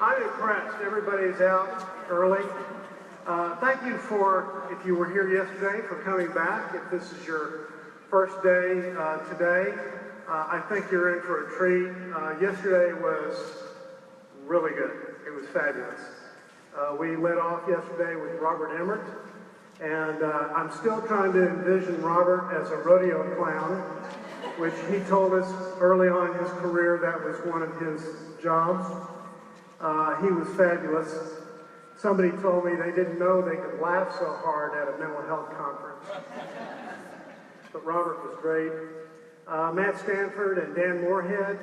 I'm impressed. Everybody's out early. Thank you for, if you were here yesterday, for coming back. If this is your first day today, I think you're in for a treat. Yesterday was really good. It was fabulous. We led off yesterday with Robert Emmert, and I'm still trying to envision Robert as a rodeo clown, which he told us early on in his career that was one of his jobs. He was fabulous. Somebody told me they didn't know they could laugh so hard at a mental health conference. But Robert was great. Matt Stanford and Dan Moorhead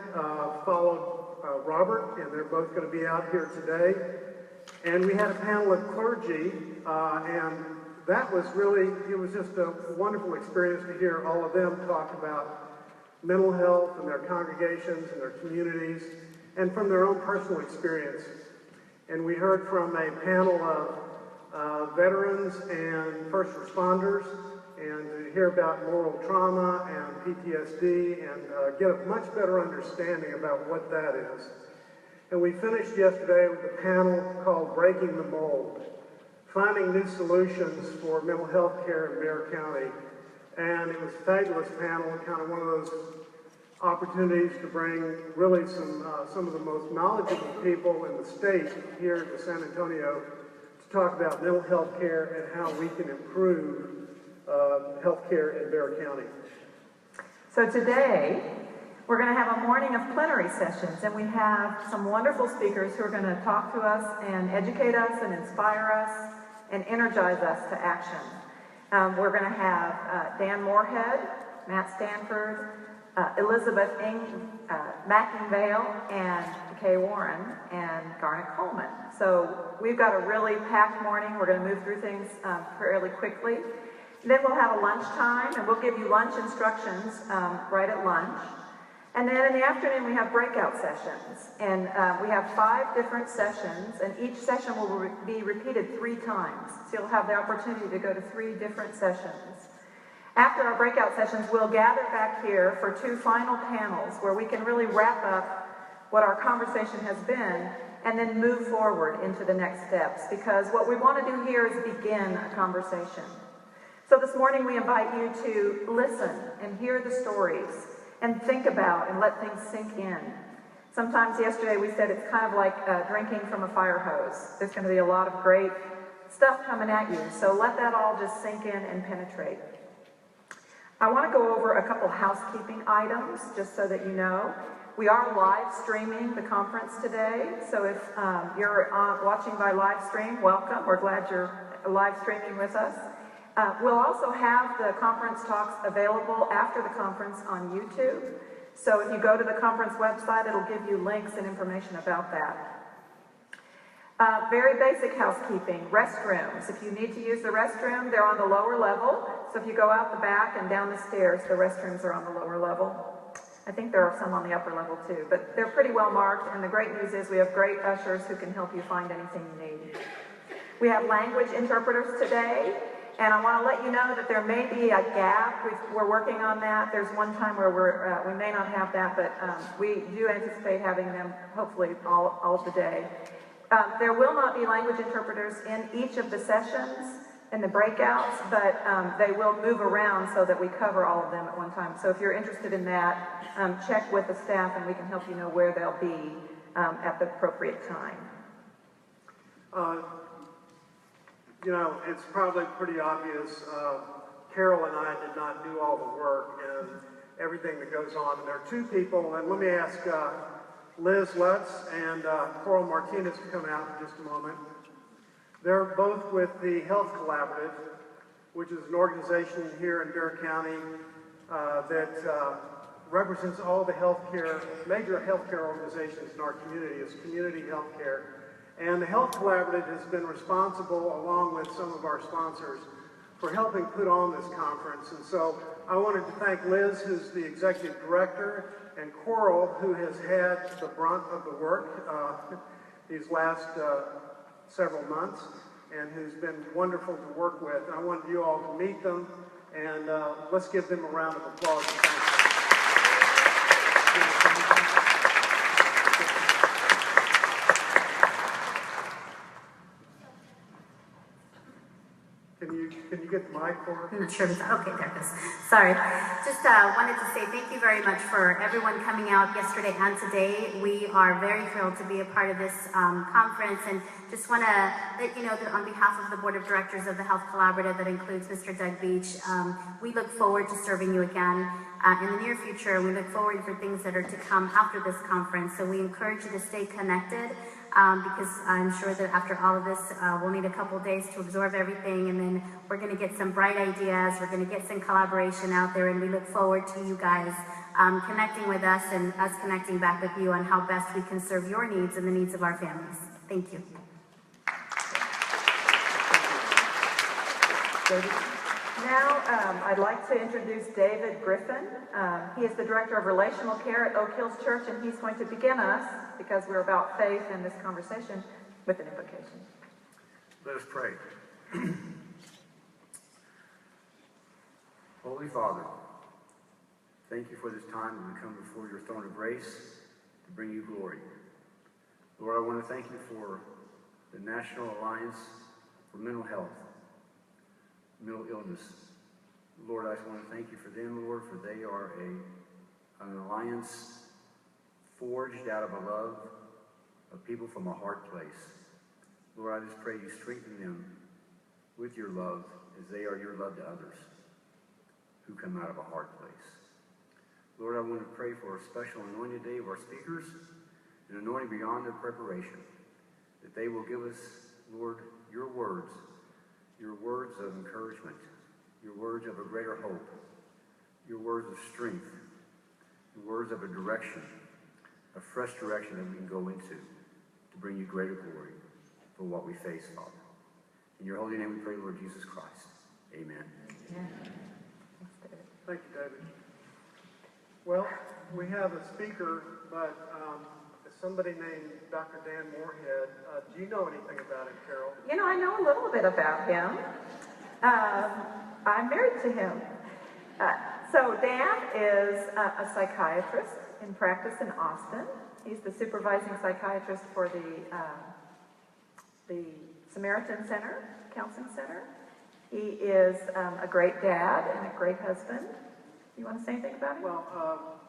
followed Robert, and they're both going to be out here today. And we had a panel of clergy, and that was really, it was just a wonderful experience to hear all of them talk about mental health and their congregations and their communities, and from their own personal experience. And we heard from a panel of veterans and first responders, and to hear about moral trauma and PTSD, and get a much better understanding about what that is. And we finished yesterday with a panel called Breaking the Mold, finding new solutions for mental health care in Bexar County. And it was a fabulous panel, kind of one of those opportunities to bring really some of the most knowledgeable people in the state here to San Antonio to talk about mental health care and how we can improve health care in Bexar County. So today, we're going to have a morning of plenary sessions, and we have some wonderful speakers who are going to talk to us and educate us and inspire us and energize us to action. We're going to have Dan Moorhead, Matt Stanford, Elizabeth Mackingvale, and Kay Warren, and Garnet Coleman. So we've got a really packed morning. We're going to move through things fairly quickly. Then we'll have a lunch time, and we'll give you lunch instructions right at lunch. And then in the afternoon, we have breakout sessions. And we have 5 different sessions, and each session will be repeated 3 times. So you'll have the opportunity to go to 3 different sessions. After our breakout sessions, we'll gather back here for 2 final panels where we can really wrap up what our conversation has been and then move forward into the next steps. Because what we want to do here is begin a conversation. So this morning, we invite you to listen and hear the stories and think about and let things sink in. Sometimes yesterday we said it's kind of like drinking from a fire hose. There's going to be a lot of great stuff coming at you, so let that all just sink in and penetrate. I want to go over a couple housekeeping items just so that you know. We are live streaming the conference today, so if you're watching by live stream, welcome. We're glad you're live streaming with us. We'll also have the conference talks available after the conference on YouTube. So if you go to the conference website, it'll give you links and information about that. Very basic housekeeping, restrooms. If you need to use the restroom, they're on the lower level. So if you go out the back and down the stairs, the restrooms are on the lower level. I think there are some on the upper level too, but they're pretty well marked. And the great news is we have great ushers who can help you find anything you need. We have language interpreters today. And I want to let you know that there may be a gap. We're working on that. There's one time where we may not have that, but we do anticipate having them hopefully all of the day. There will not be language interpreters in each of the sessions and the breakouts, but they will move around so that we cover all of them at one time. So if you're interested in that, check with the staff and we can help you know where they'll be at the appropriate time. You know, it's probably pretty obvious. Carol and I did not do all the work and everything that goes on. And there are 2 people, and let me ask Liz Lutz and Coral Martinez to come out in just a moment. They're both with the Health Collaborative, which is an organization here in Bexar County that represents all the major healthcare organizations in our community. It's community healthcare. And the Health Collaborative has been responsible, along with some of our sponsors, for helping put on this conference. And so I wanted to thank Liz, who's the executive director, and Coral, who has had the brunt of the work these last several months, and who's been wonderful to work with. And I wanted you all to meet them, and let's give them a round of applause. Can you get the mic for her? I'm not sure. Okay, there it goes. Sorry. Just wanted to say thank you very much for everyone coming out yesterday and today. We are very thrilled to be a part of this conference, and just want to let you know that on behalf of the Board of Directors of the Health Collaborative, that includes Mr. Doug Beach, we look forward to serving you again in the near future. We look forward for things that are to come after this conference, so we encourage you to stay connected. Because I'm sure that after all of this, we'll need a couple days to absorb everything, and then we're going to get some bright ideas, we're going to get some collaboration out there, and we look forward to you guys connecting with us and us connecting back with you on how best we can serve your needs and the needs of our families. Thank you. Now, I'd like to introduce David Griffin. He is the Director of Relational Care at Oak Hills Church, and he's going to begin us, because we're about faith in this conversation, with an invocation. Let us pray. Holy Father, thank you for this time that we come before your throne of grace to bring you glory. Lord, I want to thank you for the National Alliance for Mental Health, Mental Illness. Lord, I just want to thank you for them, Lord, for they are an alliance forged out of a love of people from a hard place. Lord, I just pray you strengthen them with your love as they are your love to others who come out of a hard place. Lord, I want to pray for a special anointed day of our speakers, an anointing beyond their preparation, that they will give us, Lord, your words of encouragement, your words of a greater hope, your words of strength, your words of a direction, a fresh direction that we can go into to bring you greater glory for what we face, Father. In your holy name we pray, Lord Jesus Christ. Amen. Yeah. Thank you, David. Well, we have a speaker, but somebody named Dr. Dan Moorhead. Do you know anything about him, Carol? You know, I know a little bit about him. I'm married to him. So Dan is a psychiatrist in practice in Austin. He's the supervising psychiatrist for the Samaritan Center, Counseling Center. He is a great dad and a great husband. You want to say anything about him? Well,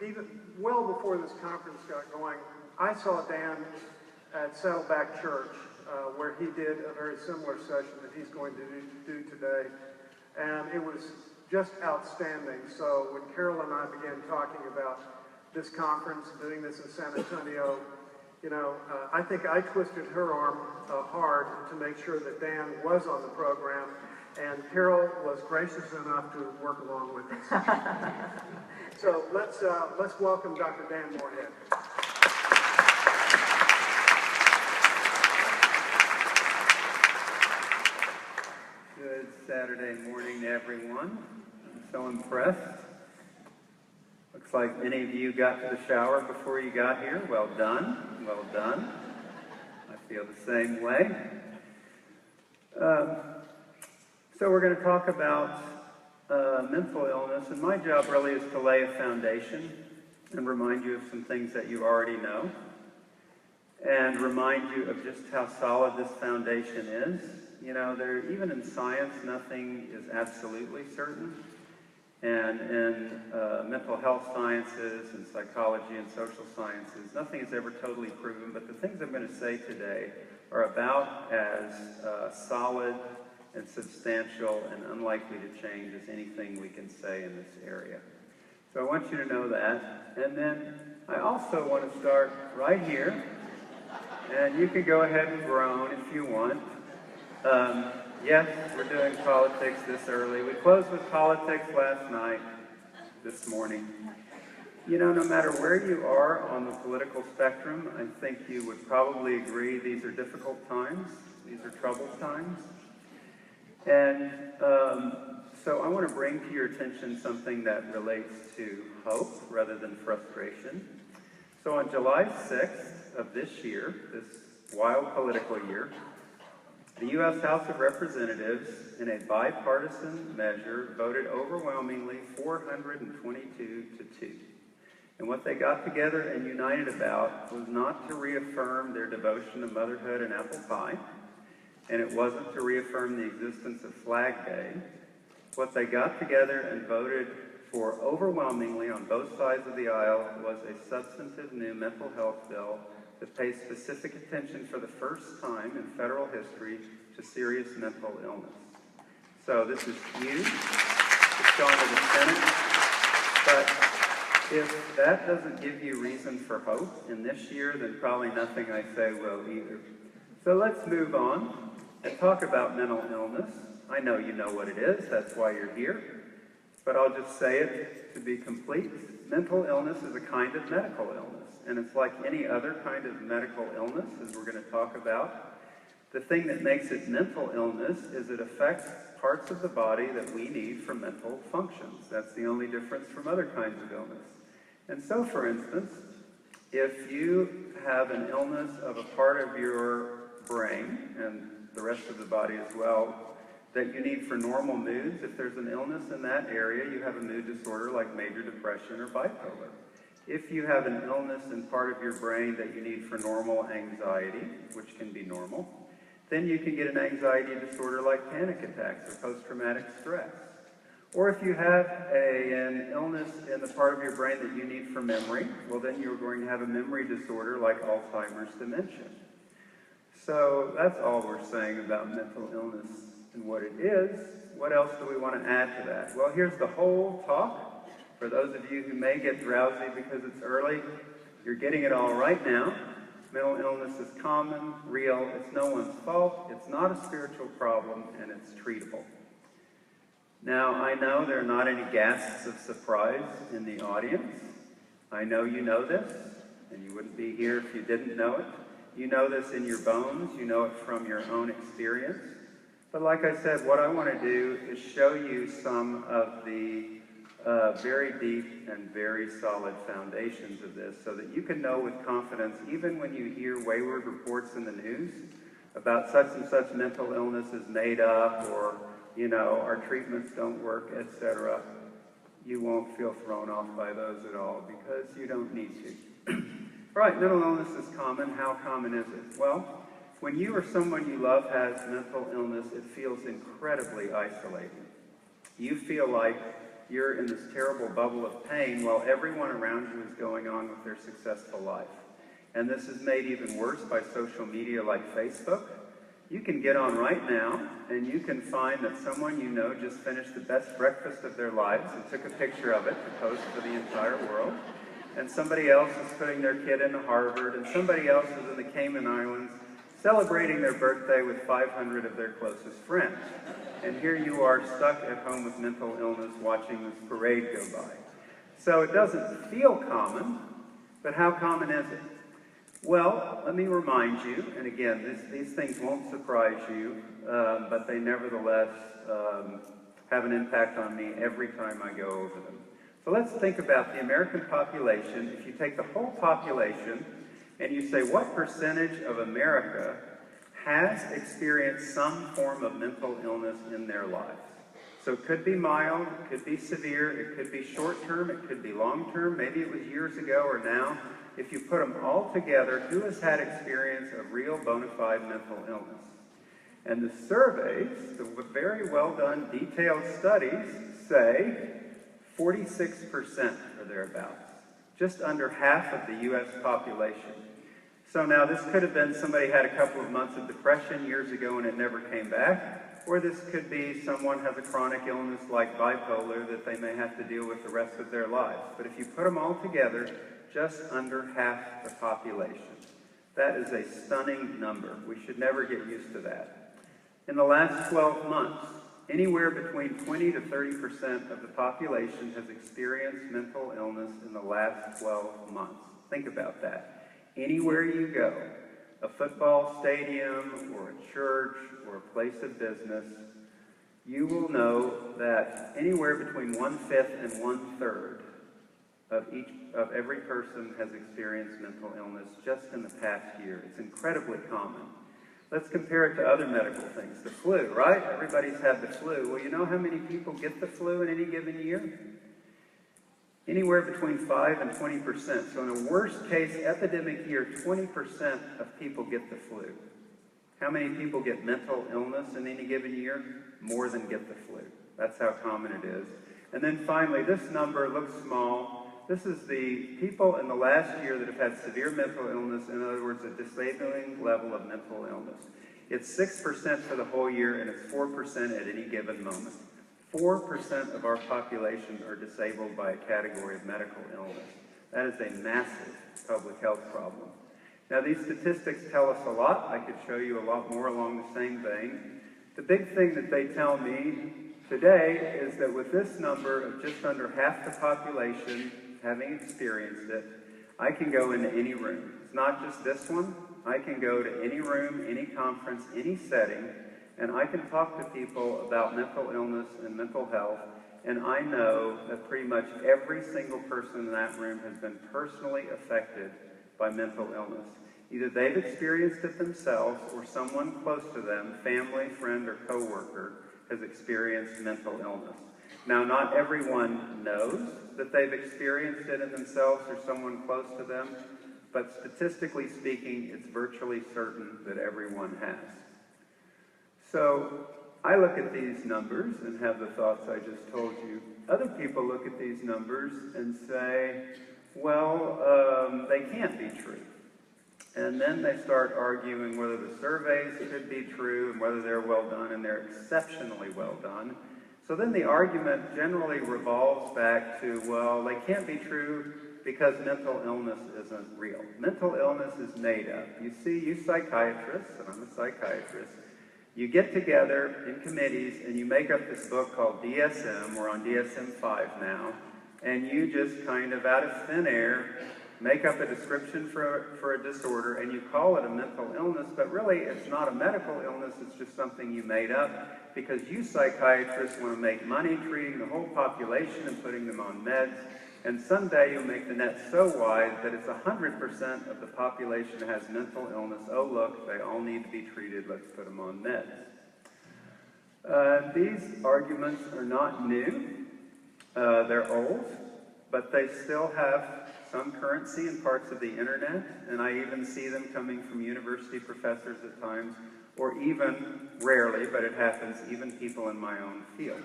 even well before this conference got going, I saw Dan at Saddleback Church, where he did a very similar session that he's going to do today. And it was just outstanding. So when Carol and I began talking about this conference, doing this in San Antonio, you know, I think I twisted her arm hard to make sure that Dan was on the program, and Carol was gracious enough to work along with us. So let's welcome Dr. Dan Moorhead. Good Saturday morning to everyone. I'm so impressed. Looks like many of you got to the shower before you got here. Well done. Well done. I feel the same way. So we're going to talk about mental illness, and my job really is to lay a foundation and remind you of some things that you already know, and remind you of just how solid this foundation is. You know, even in science, nothing is absolutely certain. And in mental health sciences and psychology and social sciences, nothing is ever totally proven, but the things I'm going to say today are about as solid and substantial and unlikely to change as anything we can say in this area. So I want you to know that. And then I also want to start right here, and you can go ahead and groan if you want. Yes, we're doing politics this early. We closed with politics last night, this morning. You know, no matter where you are on the political spectrum, I think you would probably agree these are difficult times. These are troubled times. And so I want to bring to your attention something that relates to hope rather than frustration. So on July 6th of this year, this wild political year, the U.S. House of Representatives, in a bipartisan measure, voted overwhelmingly 422 to 2. And what they got together and united about was not to reaffirm their devotion to motherhood and apple pie. and it wasn't to reaffirm the existence of Flag Day. What they got together and voted for overwhelmingly on both sides of the aisle was a substantive new mental health bill that pays specific attention for the first time in federal history to serious mental illness. So this is huge. It's gone to the Senate. But if that doesn't give you reason for hope in this year, then probably nothing I say will either. So let's move on and talk about mental illness. I know you know what it is. That's why you're here. But I'll just say it to be complete. Mental illness is a kind of medical illness. And it's like any other kind of medical illness, as we're going to talk about. The thing that makes it mental illness is it affects parts of the body that we need for mental functions. That's the only difference from other kinds of illness. And so, for instance, if you have an illness of a part of your brain, and the rest of the body as well, that you need for normal moods, if there's an illness in that area, you have a mood disorder like major depression or bipolar. If you have an illness in part of your brain that you need for normal anxiety, which can be normal, then you can get an anxiety disorder like panic attacks or post-traumatic stress. Or if you have an illness in the part of your brain that you need for memory, well then you're going to have a memory disorder like Alzheimer's dementia. So that's all we're saying about mental illness and what it is. What else do we want to add to that? Well, here's the whole talk. For those of you who may get drowsy because it's early, you're getting it all right now. Mental illness is common, real, it's no one's fault, it's not a spiritual problem, and it's treatable. Now, I know there are not any gasps of surprise in the audience. I know you know this, and you wouldn't be here if you didn't know it. You know this in your bones, you know it from your own experience. But like I said, what I want to do is show you some of the very deep and very solid foundations of this so that you can know with confidence, even when you hear wayward reports in the news about such and such mental illness is made up or, you know, our treatments don't work, etc., you won't feel thrown off by those at all because you don't need to. Right, mental illness is common. How common is it? Well, when you or someone you love has mental illness, it feels incredibly isolating. You feel like you're in this terrible bubble of pain while everyone around you is going on with their successful life. And this is made even worse by social media like Facebook. You can get on right now and you can find that someone you know just finished the best breakfast of their lives and took a picture of it to post for the entire world. And somebody else is putting their kid into Harvard, and somebody else is in the Cayman Islands celebrating their birthday with 500 of their closest friends. And here you are stuck at home with mental illness watching this parade go by. So it doesn't feel common, but how common is it? Well, let me remind you, and again, these things won't surprise you, but they nevertheless have an impact on me every time I go over them. So let's think about the American population. If you take the whole population and you say, what percentage of America has experienced some form of mental illness in their lives? So it could be mild, it could be severe, it could be short-term, it could be long-term, maybe it was years ago or now. If you put them all together, who has had experience of real bona fide mental illness? And the surveys, the very well done detailed studies say 46% or thereabouts, just under half of the U.S. population. So now this could have been somebody had a couple of months of depression years ago and it never came back, or this could be someone has a chronic illness like bipolar that they may have to deal with the rest of their lives. But if you put them all together, just under half the population. That is a stunning number. We should never get used to that. In the last 12 months, anywhere between 20 to 30% of the population has experienced mental illness in the last 12 months. Think about that. Anywhere you go, a football stadium or a church or a place of business, you will know that anywhere between 1/5 and 1/3 of every person has experienced mental illness just in the past year. It's incredibly common. Let's compare it to other medical things. The flu, right? Everybody's had the flu. Well, you know how many people get the flu in any given year? Anywhere between 5 and 20%. So in a worst case epidemic year, 20% of people get the flu. How many people get mental illness in any given year? More than get the flu. That's how common it is. And then finally, this number looks small. This is the people in the last year that have had severe mental illness, in other words, a disabling level of mental illness. It's 6% for the whole year, and it's 4% at any given moment. 4% of our population are disabled by a category of medical illness. That is a massive public health problem. Now, these statistics tell us a lot. I could show you a lot more along the same vein. The big thing that they tell me today is that with this number of just under half the population having experienced it, I can go into any room. It's not just this one. I can go to any room, any conference, any setting, and I can talk to people about mental illness and mental health, and I know that pretty much every single person in that room has been personally affected by mental illness. Either they've experienced it themselves or someone close to them, family, friend, or coworker, has experienced mental illness. Now, not everyone knows that they've experienced it in themselves or someone close to them, but statistically speaking, it's virtually certain that everyone has. So I look at these numbers and have the thoughts I just told you. Other people look at these numbers and say, well, they can't be true. And then they start arguing whether the surveys could be true and whether they're well done, and they're exceptionally well done. So then the argument generally revolves back to, well, they can't be true because mental illness isn't real. Mental illness is made up. You see, you psychiatrists, and I'm a psychiatrist, you get together in committees and you make up this book called DSM. We're on DSM-5 now. And you just kind of out of thin air make up a description for a disorder, and you call it a mental illness, but really it's not a medical illness, it's just something you made up because you psychiatrists want to make money treating the whole population and putting them on meds, and someday you'll make the net so wide that it's 100% of the population has mental illness. Oh look, they all need to be treated, let's put them on meds. These arguments are not new, they're old, but they still have some currency in parts of the internet, and I even see them coming from university professors at times, or even, rarely, but it happens, even people in my own field.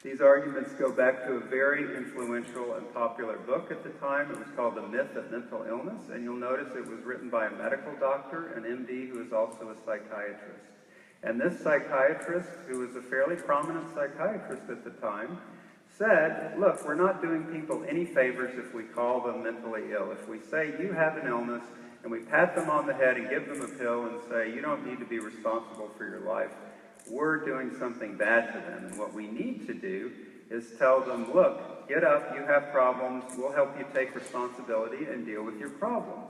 These arguments go back to a very influential and popular book at the time. It was called The Myth of Mental Illness, and you'll notice it was written by a medical doctor, an MD, who is also a psychiatrist. And this psychiatrist, who was a fairly prominent psychiatrist at the time, said, look, we're not doing people any favors if we call them mentally ill. If we say you have an illness and we pat them on the head and give them a pill and say you don't need to be responsible for your life, we're doing something bad to them. And what we need to do is tell them, look, get up, you have problems, we'll help you take responsibility and deal with your problems.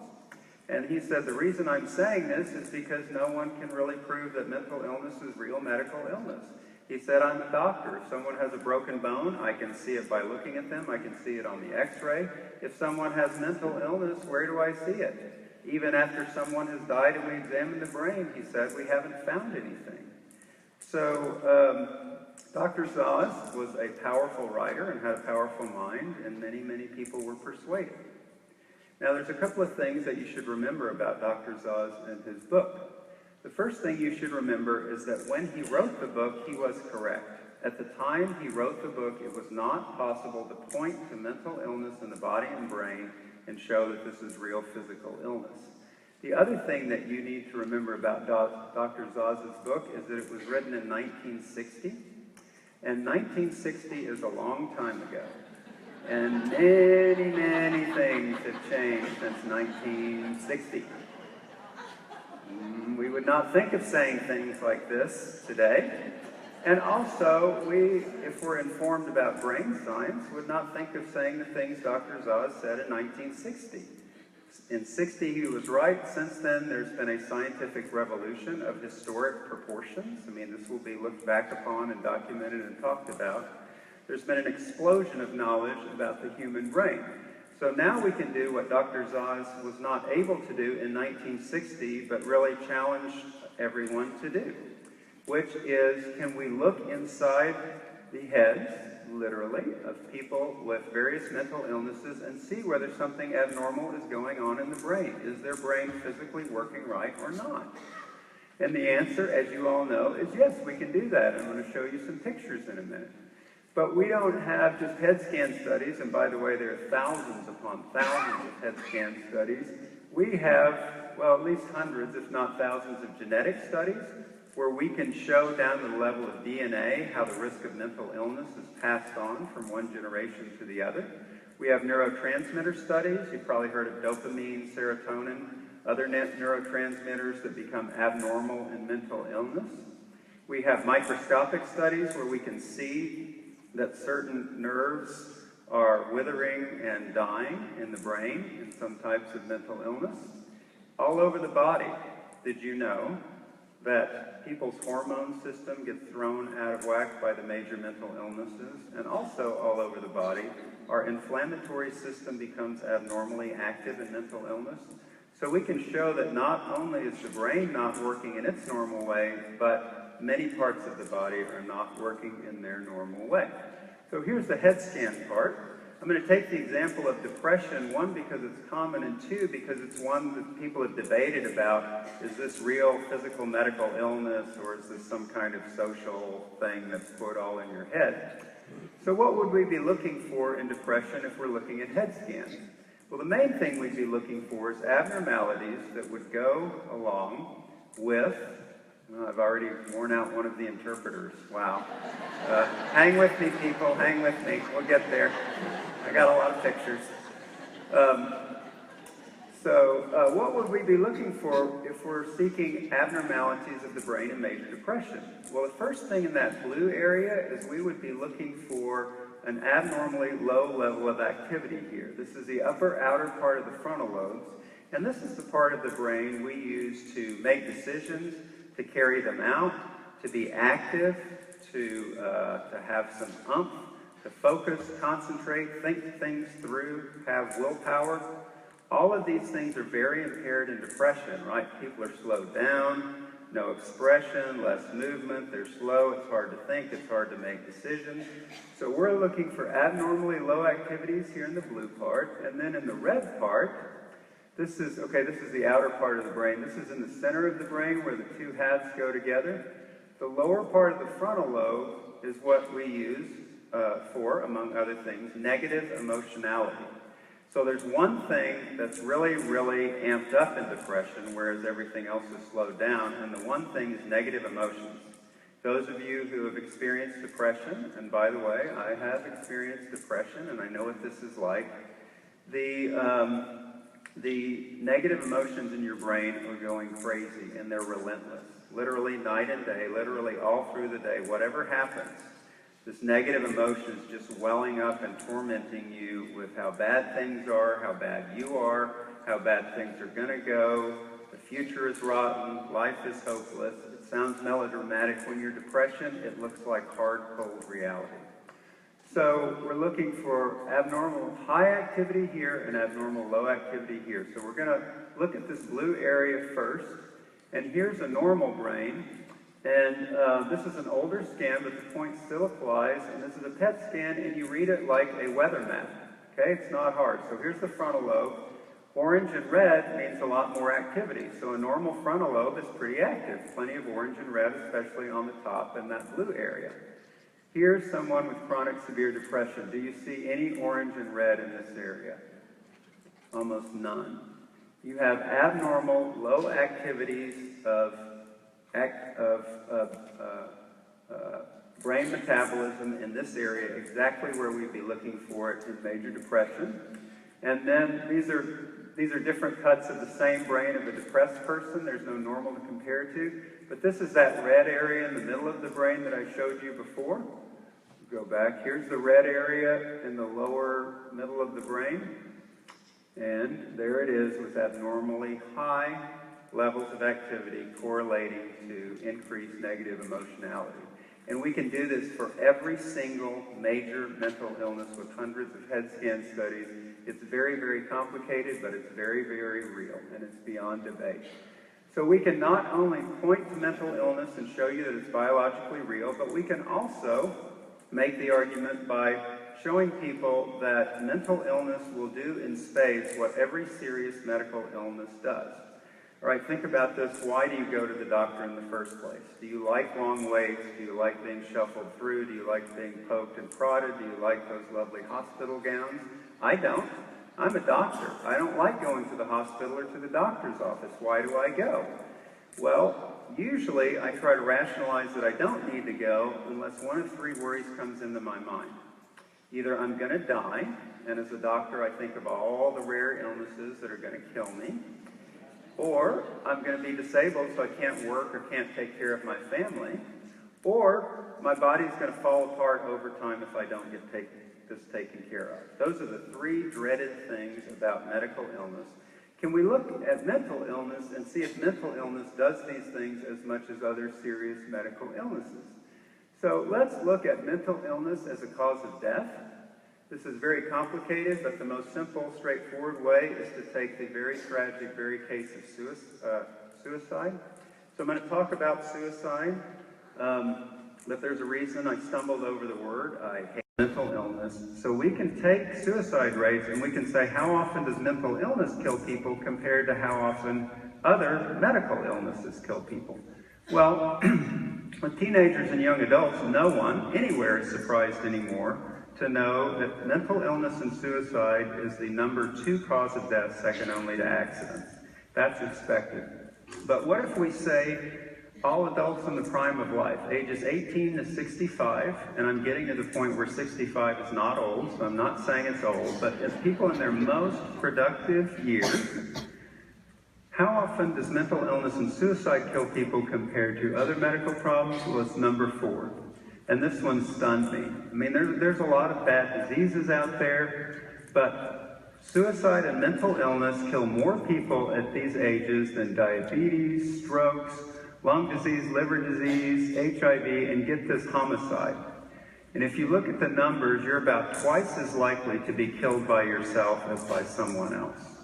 And he said, the reason I'm saying this is because no one can really prove that mental illness is real medical illness. He said, I'm a doctor. If someone has a broken bone, I can see it by looking at them. I can see it on the x-ray. If someone has mental illness, where do I see it? Even after someone has died and we examine the brain, he said, we haven't found anything. So Dr. Zaz was a powerful writer and had a powerful mind, and many, many people were persuaded. Now, there's a couple of things that you should remember about Dr. Zaz and his book. The first thing you should remember is that when he wrote the book, he was correct. At the time he wrote the book, it was not possible to point to mental illness in the body and brain and show that this is real physical illness. The other thing that you need to remember about Dr. Zaz's book is that it was written in 1960, and 1960 is a long time ago. And many, many things have changed since 1960. We would not think of saying things like this today. And also, if we're informed about brain science, would not think of saying the things Dr. Zaz said in 1960. In 60, he was right. Since then, there's been a scientific revolution of historic proportions. I mean, this will be looked back upon and documented and talked about. There's been an explosion of knowledge about the human brain. So now we can do what Dr. Zaz was not able to do in 1960, but really challenged everyone to do, which is, can we look inside the heads, literally, of people with various mental illnesses and see whether something abnormal is going on in the brain? Is their brain physically working right or not? And the answer, as you all know, is yes, we can do that. I'm going to show you some pictures in a minute. But we don't have just head scan studies, and by the way, there are thousands upon thousands of head scan studies. We have, well, at least hundreds, if not thousands, of genetic studies where we can show down to the level of DNA how the risk of mental illness is passed on from one generation to the other. We have neurotransmitter studies. You've probably heard of dopamine, serotonin, other neurotransmitters that become abnormal in mental illness. We have microscopic studies where we can see that certain nerves are withering and dying in the brain in some types of mental illness. All over the body, did you know that people's hormone system gets thrown out of whack by the major mental illnesses? And also all over the body, our inflammatory system becomes abnormally active in mental illness. So we can show that not only is the brain not working in its normal way, but many parts of the body are not working in their normal way. So here's the head scan part. I'm going to take the example of depression, one, because it's common, and two, because it's one that people have debated about. Is this real physical medical illness, or is this some kind of social thing that's put all in your head? So what would we be looking for in depression if we're looking at head scans? Well, the main thing we'd be looking for is abnormalities that would go along with, well, I've already worn out one of the interpreters. Wow. Hang with me, people. Hang with me. We'll get there. I got a lot of pictures. What would we be looking for if we're seeking abnormalities of the brain in major depression? Well, the first thing in that blue area is we would be looking for an abnormally low level of activity here. This is the upper outer part of the frontal lobes, and this is the part of the brain we use to make decisions, to carry them out, to be active, to have some oomph, to focus, concentrate, think things through, have willpower. All of these things are very impaired in depression, right? People are slowed down, no expression, less movement, they're slow, it's hard to think, it's hard to make decisions. So we're looking for abnormally low activities here in the blue part, and then in the red part, this is the outer part of the brain. This is in the center of the brain where the two halves go together. The lower part of the frontal lobe is what we use for, among other things, negative emotionality. So there's one thing that's really, really amped up in depression, whereas everything else is slowed down, and the one thing is negative emotions. Those of you who have experienced depression, and by the way, I have experienced depression, and I know what this is like, the negative emotions in your brain are going crazy, and they're relentless. Literally night and day, literally all through the day, whatever happens, this negative emotion is just welling up and tormenting you with how bad things are, how bad you are, how bad things are going to go, the future is rotten, life is hopeless. It sounds melodramatic. When you're depression, it looks like hard, cold reality. So we're looking for abnormal high activity here and abnormal low activity here. So we're going to look at this blue area first. And here's a normal brain. And this is an older scan, but the point still applies. And this is a PET scan, and you read it like a weather map. Okay, it's not hard. So here's the frontal lobe. Orange and red means a lot more activity. So a normal frontal lobe is pretty active. Plenty of orange and red, especially on the top in that blue area. Here's someone with chronic severe depression. Do you see any orange and red in this area? Almost none. You have abnormal low activities of brain metabolism in this area, exactly where we'd be looking for it in major depression. And then these are different cuts of the same brain of a depressed person. There's no normal to compare to. But this is that red area in the middle of the brain that I showed you before. Go back. Here's the red area in the lower middle of the brain. And there it is with abnormally high levels of activity correlating to increased negative emotionality. And we can do this for every single major mental illness with hundreds of head scan studies. It's very, very complicated, but it's very, very real, and it's beyond debate. So we can not only point to mental illness and show you that it's biologically real, but we can also make the argument by showing people that mental illness will do in spades what every serious medical illness does. All right, think about this. Why do you go to the doctor in the first place? Do you like long waits? Do you like being shuffled through? Do you like being poked and prodded? Do you like those lovely hospital gowns? I don't. I'm a doctor. I don't like going to the hospital or to the doctor's office. Why do I go? Well, usually I try to rationalize that I don't need to go unless one of three worries comes into my mind. Either I'm going to die, and as a doctor I think of all the rare illnesses that are going to kill me, or I'm going to be disabled so I can't work or can't take care of my family, or my body's going to fall apart over time if I don't get this taken care of. Those are the three dreaded things about medical illness. Can we look at mental illness and see if mental illness does these things as much as other serious medical illnesses? So let's look at mental illness as a cause of death. This is very complicated, but the most simple, straightforward way is to take the very tragic, very case of suicide. So I'm going to talk about suicide, but there's a reason I stumbled over the word. I hate mental illness. So we can take suicide rates and we can say, how often does mental illness kill people compared to how often other medical illnesses kill people? Well, with teenagers and young adults, no one anywhere is surprised anymore to know that mental illness and suicide is the number 2 cause of death, second only to accidents. That's expected. But what if we say all adults in the prime of life, ages 18 to 65, and I'm getting to the point where 65 is not old, so I'm not saying it's old, but as people in their most productive years, how often does mental illness and suicide kill people compared to other medical problems? Well, it's number 4. And this one stunned me. I mean, there's a lot of bad diseases out there, but suicide and mental illness kill more people at these ages than diabetes, strokes, lung disease, liver disease, HIV, and get this, homicide. And if you look at the numbers, you're about twice as likely to be killed by yourself as by someone else.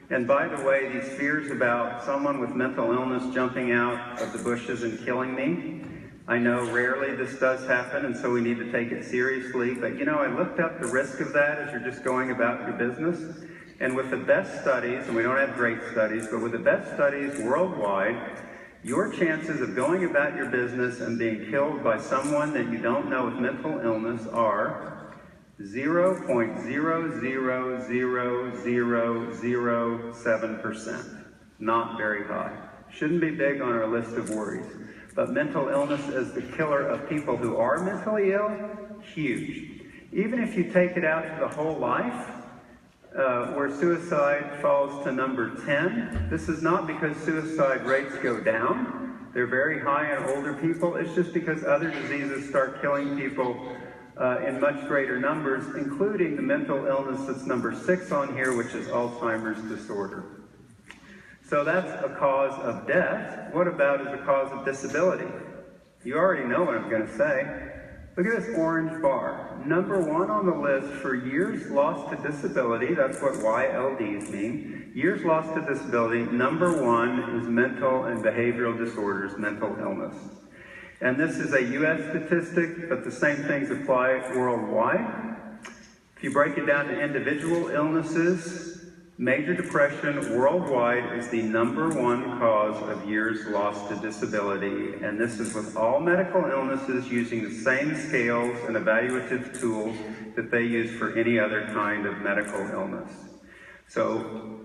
And by the way, these fears about someone with mental illness jumping out of the bushes and killing me, I know rarely this does happen, and so we need to take it seriously. But you know, I looked up the risk of that as you're just going about your business. And with the best studies, and we don't have great studies, but with the best studies worldwide, your chances of going about your business and being killed by someone that you don't know with mental illness are 0.000007%. Not very high. Shouldn't be big on our list of worries. But mental illness as the killer of people who are mentally ill, huge. Even if you take it out to the whole life, where suicide falls to number 10, this is not because suicide rates go down. They're very high in older people. It's just because other diseases start killing people in much greater numbers, including the mental illness that's number 6 on here, which is Alzheimer's disorder. So that's a cause of death. What about as a cause of disability? You already know what I'm going to say. Look at this orange bar. Number 1 on the list for years lost to disability, that's what YLDs mean. Years lost to disability, number 1 is mental and behavioral disorders, mental illness. And this is a U.S. statistic, but the same things apply worldwide. If you break it down to individual illnesses, major depression worldwide is the number 1 cause of years lost to disability, and this is with all medical illnesses using the same scales and evaluative tools that they use for any other kind of medical illness. So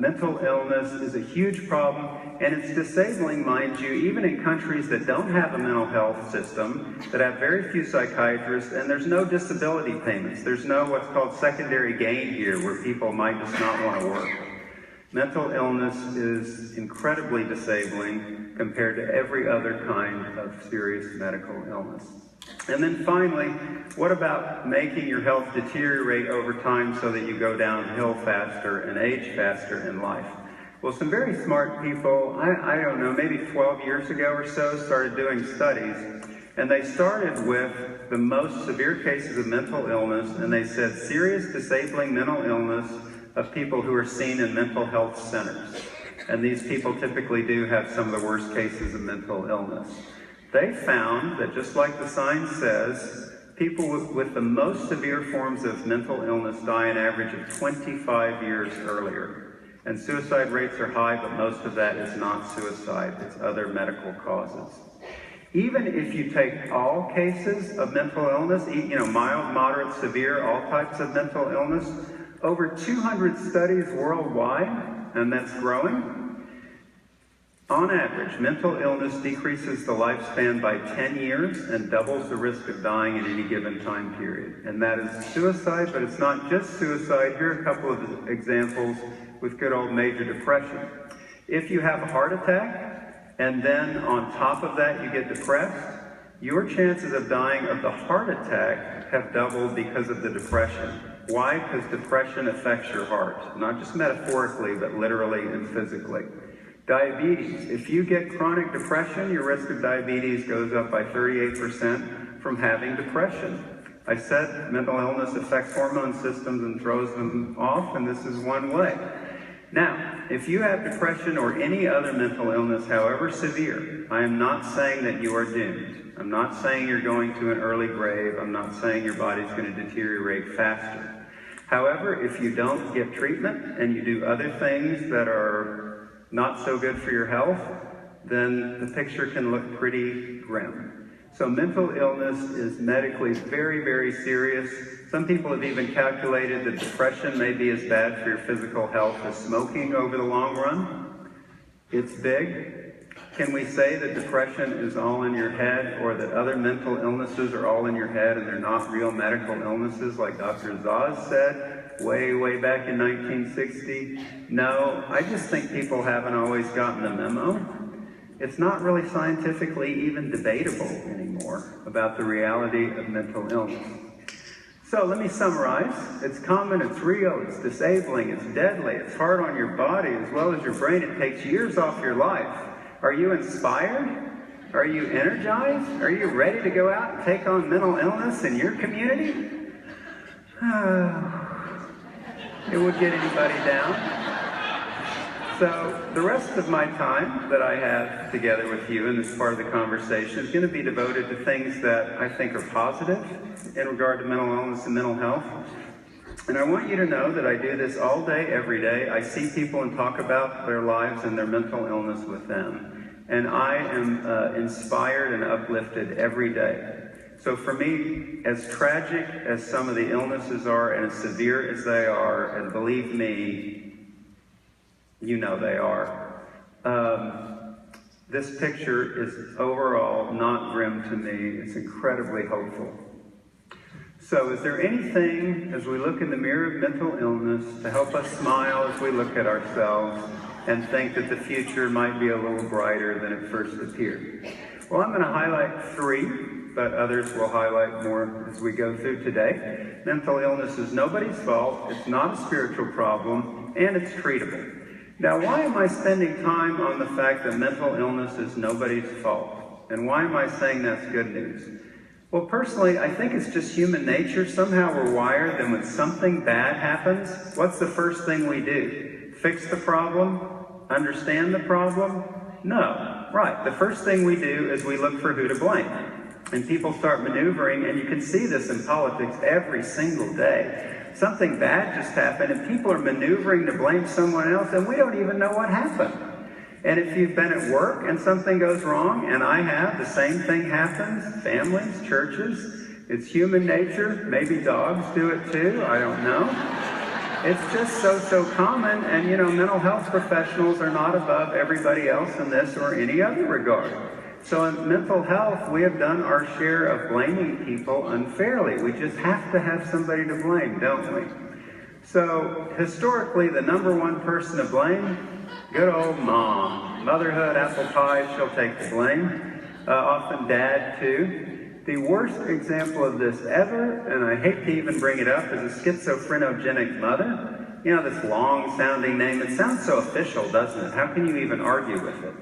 mental illness is a huge problem, and it's disabling, mind you, even in countries that don't have a mental health system, that have very few psychiatrists, and there's no disability payments. There's no what's called secondary gain here, where people might just not want to work. Mental illness is incredibly disabling compared to every other kind of serious medical illness. And then finally, what about making your health deteriorate over time so that you go downhill faster and age faster in life? Well, some very smart people, I don't know, maybe 12 years ago or so, started doing studies. And they started with the most severe cases of mental illness, and they said serious disabling mental illness of people who are seen in mental health centers. And these people typically do have some of the worst cases of mental illness. They found that, just like the sign says, people with the most severe forms of mental illness die an average of 25 years earlier. And suicide rates are high, but most of that is not suicide. It's other medical causes. Even if you take all cases of mental illness, mild, moderate, severe, all types of mental illness, over 200 studies worldwide, and that's growing. On average, mental illness decreases the lifespan by 10 years and doubles the risk of dying at any given time period. And that is suicide, but it's not just suicide. Here are a couple of examples with good old major depression. If you have a heart attack, and then on top of that you get depressed, your chances of dying of the heart attack have doubled because of the depression. Why? Because depression affects your heart, not just metaphorically, but literally and physically. Diabetes. If you get chronic depression, your risk of diabetes goes up by 38% from having depression. I said mental illness affects hormone systems and throws them off, and this is one way. Now, if you have depression or any other mental illness, however severe, I am not saying that you are doomed. I'm not saying you're going to an early grave. I'm not saying your body's going to deteriorate faster. However, if you don't get treatment and you do other things that are not so good for your health, then the picture can look pretty grim. So mental illness is medically very, very serious. Some people have even calculated that depression may be as bad for your physical health as smoking over the long run. It's big. Can we say that depression is all in your head, or that other mental illnesses are all in your head and they're not real medical illnesses like Dr. Zaz said way back in 1960? No, I just think people haven't always gotten the memo. It's not really scientifically even debatable anymore about the reality of mental illness. So let me summarize. It's common, it's real, it's disabling, it's deadly, it's hard on your body as well as your brain. It takes years off your life. Are you inspired? Are you energized? Are you ready to go out and take on mental illness in your community? It would get anybody down. So the rest of my time that I have together with you in this part of the conversation is going to be devoted to things that I think are positive in regard to mental illness and mental health. And I want you to know that I do this all day, every day. I see people and talk about their lives and their mental illness with them. And I am inspired and uplifted every day. So for me, as tragic as some of the illnesses are and as severe as they are, and believe me, you know they are, this picture is overall not grim to me. It's incredibly hopeful. So is there anything, as we look in the mirror of mental illness, to help us smile as we look at ourselves and think that the future might be a little brighter than it first appeared? Well, I'm going to highlight three, but others will highlight more as we go through today. Mental illness is nobody's fault, it's not a spiritual problem, and it's treatable. Now, why am I spending time on the fact that mental illness is nobody's fault? And why am I saying that's good news? Well, personally, I think it's just human nature. Somehow we're wired that when something bad happens, what's the first thing we do? Fix the problem? Understand the problem? No. Right. The first thing we do is we look for who to blame. And people start maneuvering, and you can see this in politics every single day. Something bad just happened, and people are maneuvering to blame someone else, and we don't even know what happened. And if you've been at work and something goes wrong, and I have, the same thing happens, families, churches, it's human nature. Maybe dogs do it too, I don't know. It's just so common, and mental health professionals are not above everybody else in this or any other regard. So in mental health, we have done our share of blaming people unfairly. We just have to have somebody to blame, don't we? So historically, the number one person to blame, good old mom. Motherhood, apple pie, she'll take the blame. Often dad, too. The worst example of this ever, and I hate to even bring it up, is a schizophrenogenic mother. This long-sounding name. It sounds so official, doesn't it? How can you even argue with it?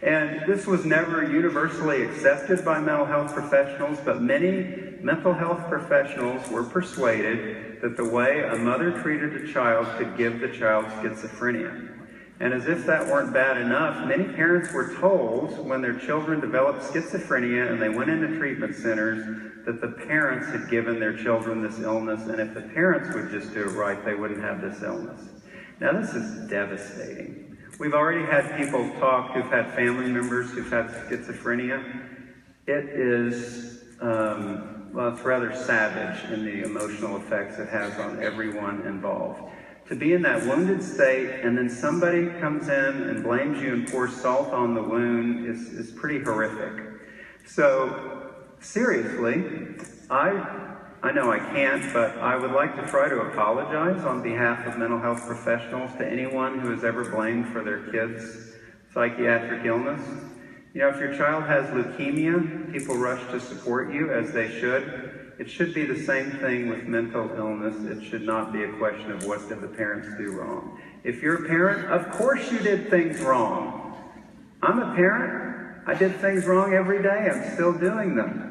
And this was never universally accepted by mental health professionals, but many mental health professionals were persuaded that the way a mother treated a child could give the child schizophrenia. And as if that weren't bad enough, many parents were told when their children developed schizophrenia and they went into treatment centers that the parents had given their children this illness, and if the parents would just do it right, they wouldn't have this illness. Now, this is devastating. We've already had people talk who've had family members who've had schizophrenia. It is, well, it's rather savage in the emotional effects it has on everyone involved. To be in that wounded state and then somebody comes in and blames you and pours salt on the wound is pretty horrific. So, seriously, I know I can't, but I would like to try to apologize on behalf of mental health professionals to anyone who has ever blamed for their kids' psychiatric illness. You know, if your child has leukemia, people rush to support you, as they should. It should be the same thing with mental illness. It should not be a question of what did the parents do wrong. If you're a parent, of course you did things wrong. I'm a parent. I did things wrong every day. I'm still doing them.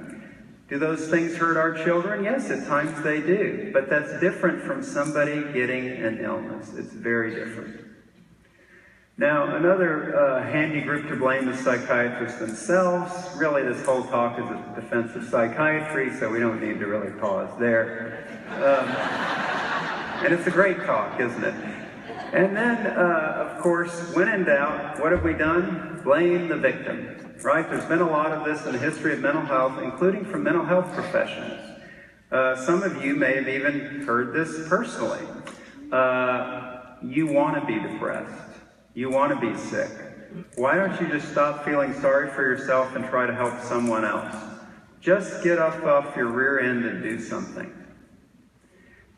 Do those things hurt our children? Yes, at times they do. But that's different from somebody getting an illness. It's very different. Now, another handy group to blame is psychiatrists themselves. Really, this whole talk is a defense of psychiatry, so we don't need to really pause there. And it's a great talk, isn't it? And then, of course, when in doubt, what have we done? Blame the victim. Right? There's been a lot of this in the history of mental health, including from mental health professionals. Some of you may have even heard this personally. You want to be depressed. You want to be sick. Why don't you just stop feeling sorry for yourself and try to help someone else? Just get up off your rear end and do something.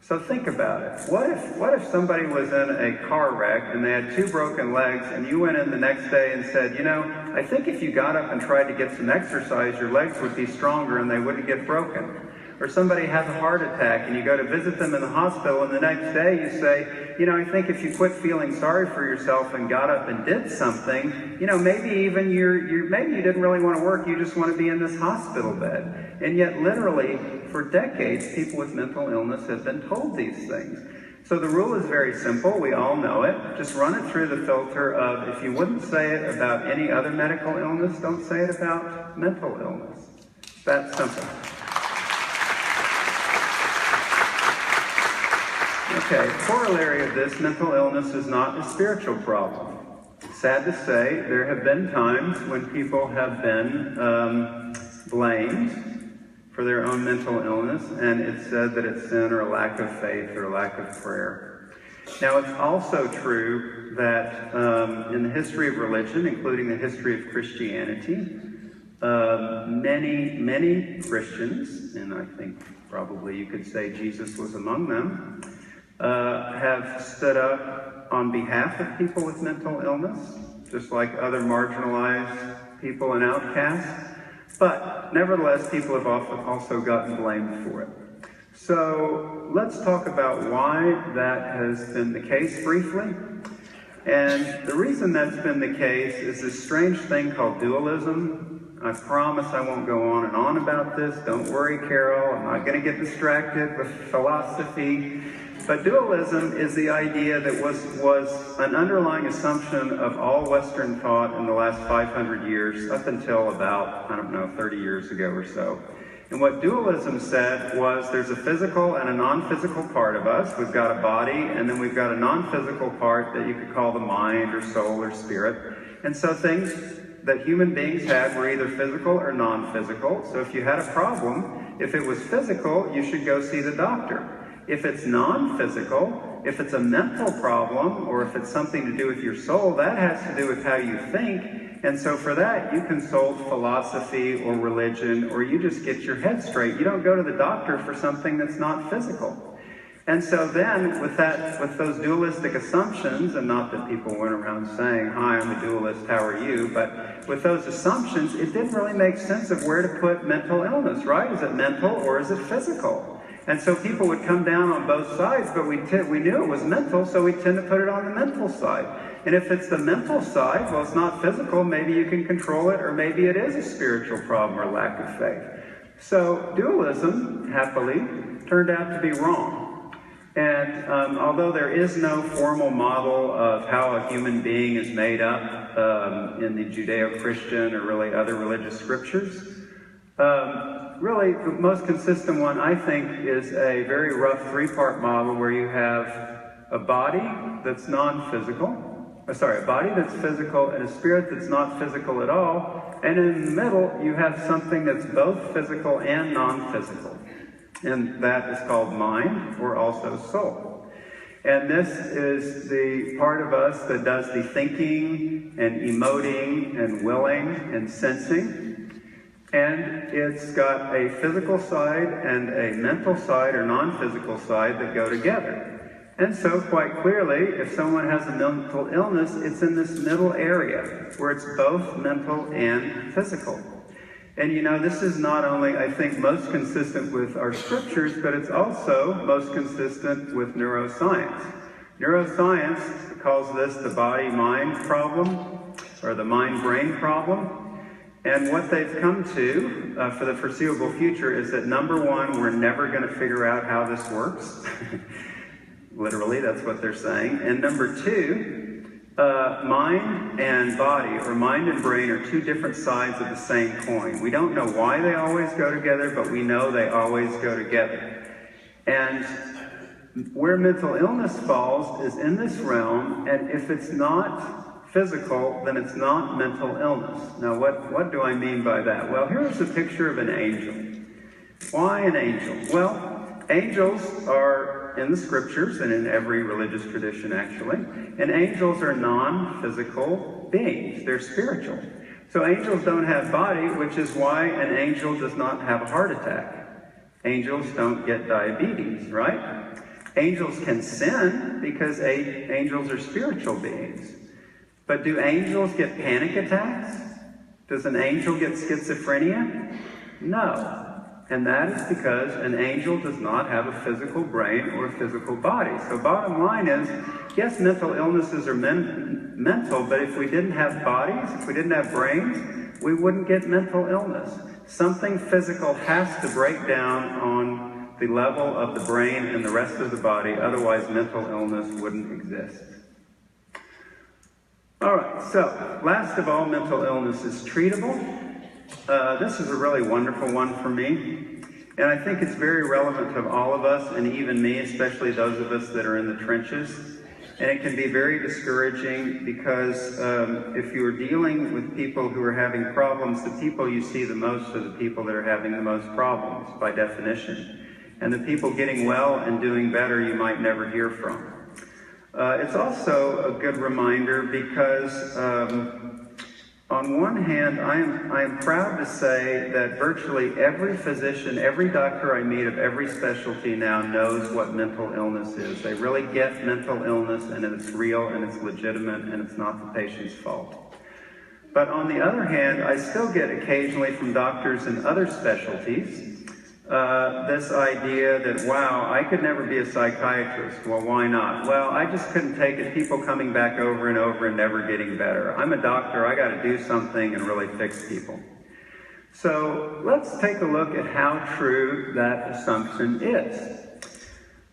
So think about it. What if somebody was in a car wreck and they had 2 broken legs and you went in the next day and said, you know, I think if you got up and tried to get some exercise, your legs would be stronger and they wouldn't get broken. Or somebody has a heart attack and you go to visit them in the hospital and the next day you say, you know, I think if you quit feeling sorry for yourself and got up and did something, you know, maybe even maybe you didn't really want to work, you just want to be in this hospital bed. And yet literally for decades, people with mental illness have been told these things. So the rule is very simple. We all know it. Just run it through the filter of if you wouldn't say it about any other medical illness, don't say it about mental illness. It's that simple. Okay, corollary of this, mental illness is not a spiritual problem. Sad to say, there have been times when people have been blamed for their own mental illness, and it's said that it's sin or a lack of faith or a lack of prayer. Now, it's also true that in the history of religion, including the history of Christianity, many Christians, and I think probably you could say Jesus was among them, have stood up on behalf of people with mental illness, just like other marginalized people and outcasts. But nevertheless, people have often also gotten blamed for it. So let's talk about why that has been the case briefly. And the reason that's been the case is this strange thing called dualism. I promise I won't go on and on about this. Don't worry, Carol. I'm not going to get distracted with philosophy. But dualism is the idea that was an underlying assumption of all Western thought in the last 500 years, up until about, 30 years ago or so. And what dualism said was there's a physical and a non-physical part of us. We've got a body, and then we've got a non-physical part that you could call the mind or soul or spirit. And so things that human beings had were either physical or non-physical. So if you had a problem, if it was physical, you should go see the doctor. If it's non-physical, if it's a mental problem, or if it's something to do with your soul, that has to do with how you think. And so for that, you consult philosophy or religion, or you just get your head straight. You don't go to the doctor for something that's not physical. And so then, with those dualistic assumptions, and not that people went around saying, hi, I'm a dualist, how are you? But with those assumptions, it didn't really make sense of where to put mental illness, right? Is it mental or is it physical? And so people would come down on both sides, but we knew it was mental, so we tend to put it on the mental side. And if it's the mental side, well, it's not physical, maybe you can control it, or maybe it is a spiritual problem or lack of faith. So dualism, happily, turned out to be wrong. And although there is no formal model of how a human being is made up in the Judeo-Christian or really other religious scriptures, really, the most consistent one, I think, is a very rough 3-part model where you have a body that's non-physical, a body that's physical and a spirit that's not physical at all, and in the middle you have something that's both physical and non-physical, and that is called mind, or also soul. And this is the part of us that does the thinking and emoting and willing and sensing. And it's got a physical side and a mental side or non-physical side that go together. And so quite clearly, if someone has a mental illness, it's in this middle area where it's both mental and physical. And you know, this is not only, I think, most consistent with our scriptures, but it's also most consistent with neuroscience. Neuroscience calls this the body-mind problem, or the mind-brain problem. And what they've come to for the foreseeable future is that, number one, we're never going to figure out how this works. Literally, that's what they're saying. And number two, mind and body, or mind and brain, are two different sides of the same coin. We don't know why they always go together, but we know they always go together. And where mental illness falls is in this realm, and if it's not physical, then it's not mental illness. Now, what do I mean by that? Well, here's a picture of an angel. Why an angel? Well, angels are in the scriptures and in every religious tradition, actually. And angels are non-physical beings. They're spiritual. So angels don't have body, which is why an angel does not have a heart attack. Angels don't get diabetes, right? Angels can sin because angels are spiritual beings. But do angels get panic attacks? Does an angel get schizophrenia? No. And that is because an angel does not have a physical brain or a physical body. So bottom line is, yes, mental illnesses are mental, but if we didn't have bodies, if we didn't have brains, we wouldn't get mental illness. Something physical has to break down on the level of the brain and the rest of the body, otherwise mental illness wouldn't exist. All right, so last of all, mental illness is treatable. This is a really wonderful one for me, and I think it's very relevant to all of us, and even me, especially those of us that are in the trenches. And it can be very discouraging because if you are dealing with people who are having problems, the people you see the most are the people that are having the most problems, by definition. And the people getting well and doing better you might never hear from. It's also a good reminder because on one hand, I am proud to say that virtually every physician, every doctor I meet of every specialty now knows what mental illness is. They really get mental illness, and it's real, and it's legitimate, and it's not the patient's fault. But on the other hand, I still get occasionally from doctors in other specialties this idea that, wow, I could never be a psychiatrist. Well, why not? Well, I just couldn't take it, people coming back over and over and never getting better. I'm a doctor, I got to do something and really fix people. So let's take a look at how true that assumption is.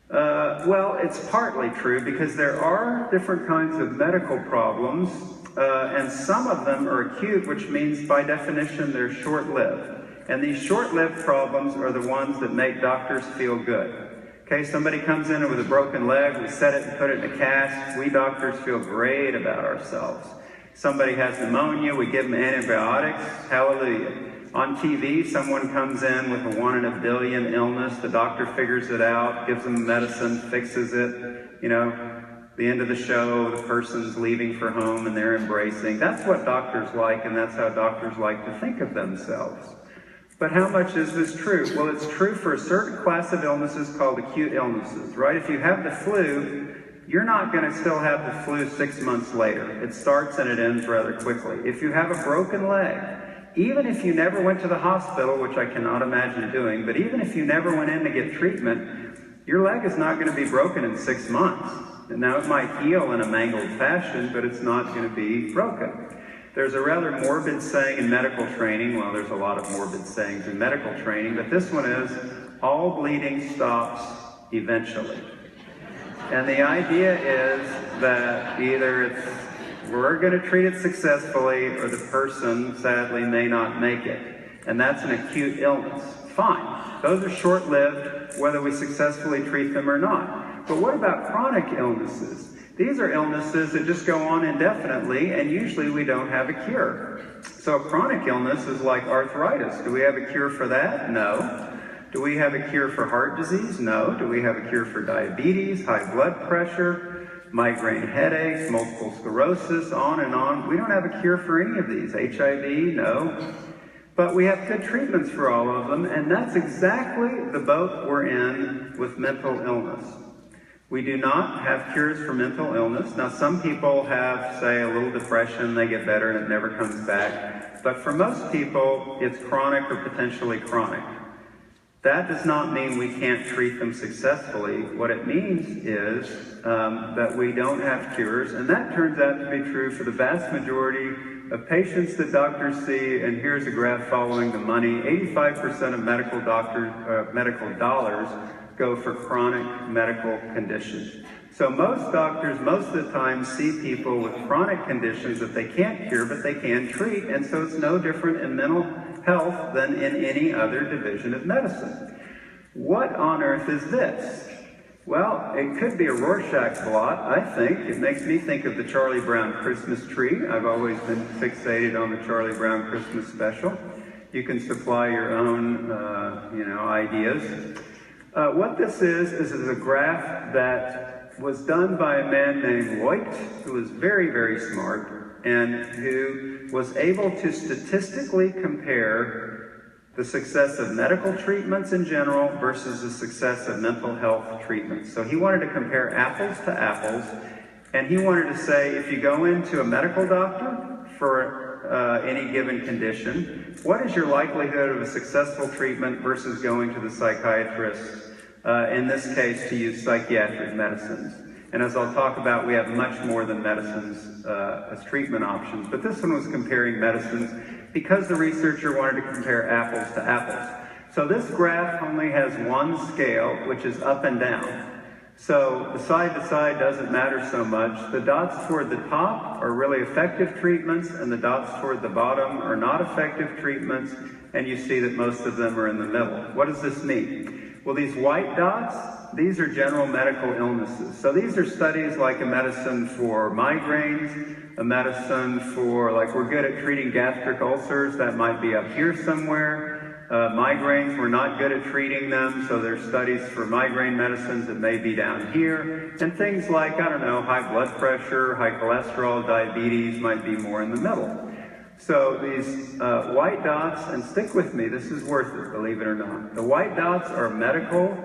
Well, it's partly true because there are different kinds of medical problems, and some of them are acute, which means by definition they're short-lived. And these short-lived problems are the ones that make doctors feel good. Okay, somebody comes in with a broken leg, we set it and put it in a cast. We doctors feel great about ourselves. Somebody has pneumonia, we give them antibiotics. Hallelujah. On TV, someone comes in with a 1 in a billion illness. The doctor figures it out, gives them medicine, fixes it. You know, the end of the show, the person's leaving for home and they're embracing. That's what doctors like, and that's how doctors like to think of themselves. But how much is this true? Well, it's true for a certain class of illnesses called acute illnesses, right? If you have the flu, you're not going to still have the flu 6 months later. It starts and it ends rather quickly. If you have a broken leg, even if you never went to the hospital, which I cannot imagine doing, but even if you never went in to get treatment, your leg is not going to be broken in 6 months. And now it might heal in a mangled fashion, but it's not going to be broken. There's a rather morbid saying in medical training, well, there's a lot of morbid sayings in medical training, but this one is, all bleeding stops eventually. And the idea is that either we're going to treat it successfully, or the person, sadly, may not make it. And that's an acute illness. Fine. Those are short-lived, whether we successfully treat them or not. But what about chronic illnesses? These are illnesses that just go on indefinitely, and usually we don't have a cure. So a chronic illness is like arthritis. Do we have a cure for that? No. Do we have a cure for heart disease? No. Do we have a cure for diabetes, high blood pressure, migraine headaches, multiple sclerosis, on and on? We don't have a cure for any of these. HIV? No. But we have good treatments for all of them, and that's exactly the boat we're in with mental illness. We do not have cures for mental illness. Now, some people have, say, a little depression, they get better and it never comes back. But for most people, it's chronic or potentially chronic. That does not mean we can't treat them successfully. What it means is that we don't have cures, and that turns out to be true for the vast majority of patients that doctors see. And here's a graph following the money. 85% of medical dollars go for chronic medical conditions. So most doctors, most of the time, see people with chronic conditions that they can't cure, but they can treat, and so it's no different in mental health than in any other division of medicine. What on earth is this? Well, it could be a Rorschach blot, I think. It makes me think of the Charlie Brown Christmas tree. I've always been fixated on the Charlie Brown Christmas special. You can supply your own, ideas. What this is a graph that was done by a man named Lloyd, who was very, very smart, and who was able to statistically compare the success of medical treatments in general versus the success of mental health treatments. So he wanted to compare apples to apples, and he wanted to say, if you go into a medical doctor for any given condition, what is your likelihood of a successful treatment versus going to the psychiatrist, in this case to use psychiatric medicines. And as I'll talk about, we have much more than medicines as treatment options. But this one was comparing medicines because the researcher wanted to compare apples to apples. So this graph only has one scale, which is up and down. So the side to side doesn't matter so much. The dots toward the top are really effective treatments, and the dots toward the bottom are not effective treatments, and you see that most of them are in the middle. What does this mean? Well, these white dots, these are general medical illnesses. So these are studies like a medicine for migraines, a medicine for, like we're good at treating gastric ulcers, that might be up here somewhere. Migraines, we're not good at treating them, so there's studies for migraine medicines that may be down here. And things like, I don't know, high blood pressure, high cholesterol, diabetes might be more in the middle. So these white dots, and stick with me, this is worth it, believe it or not. The white dots are medical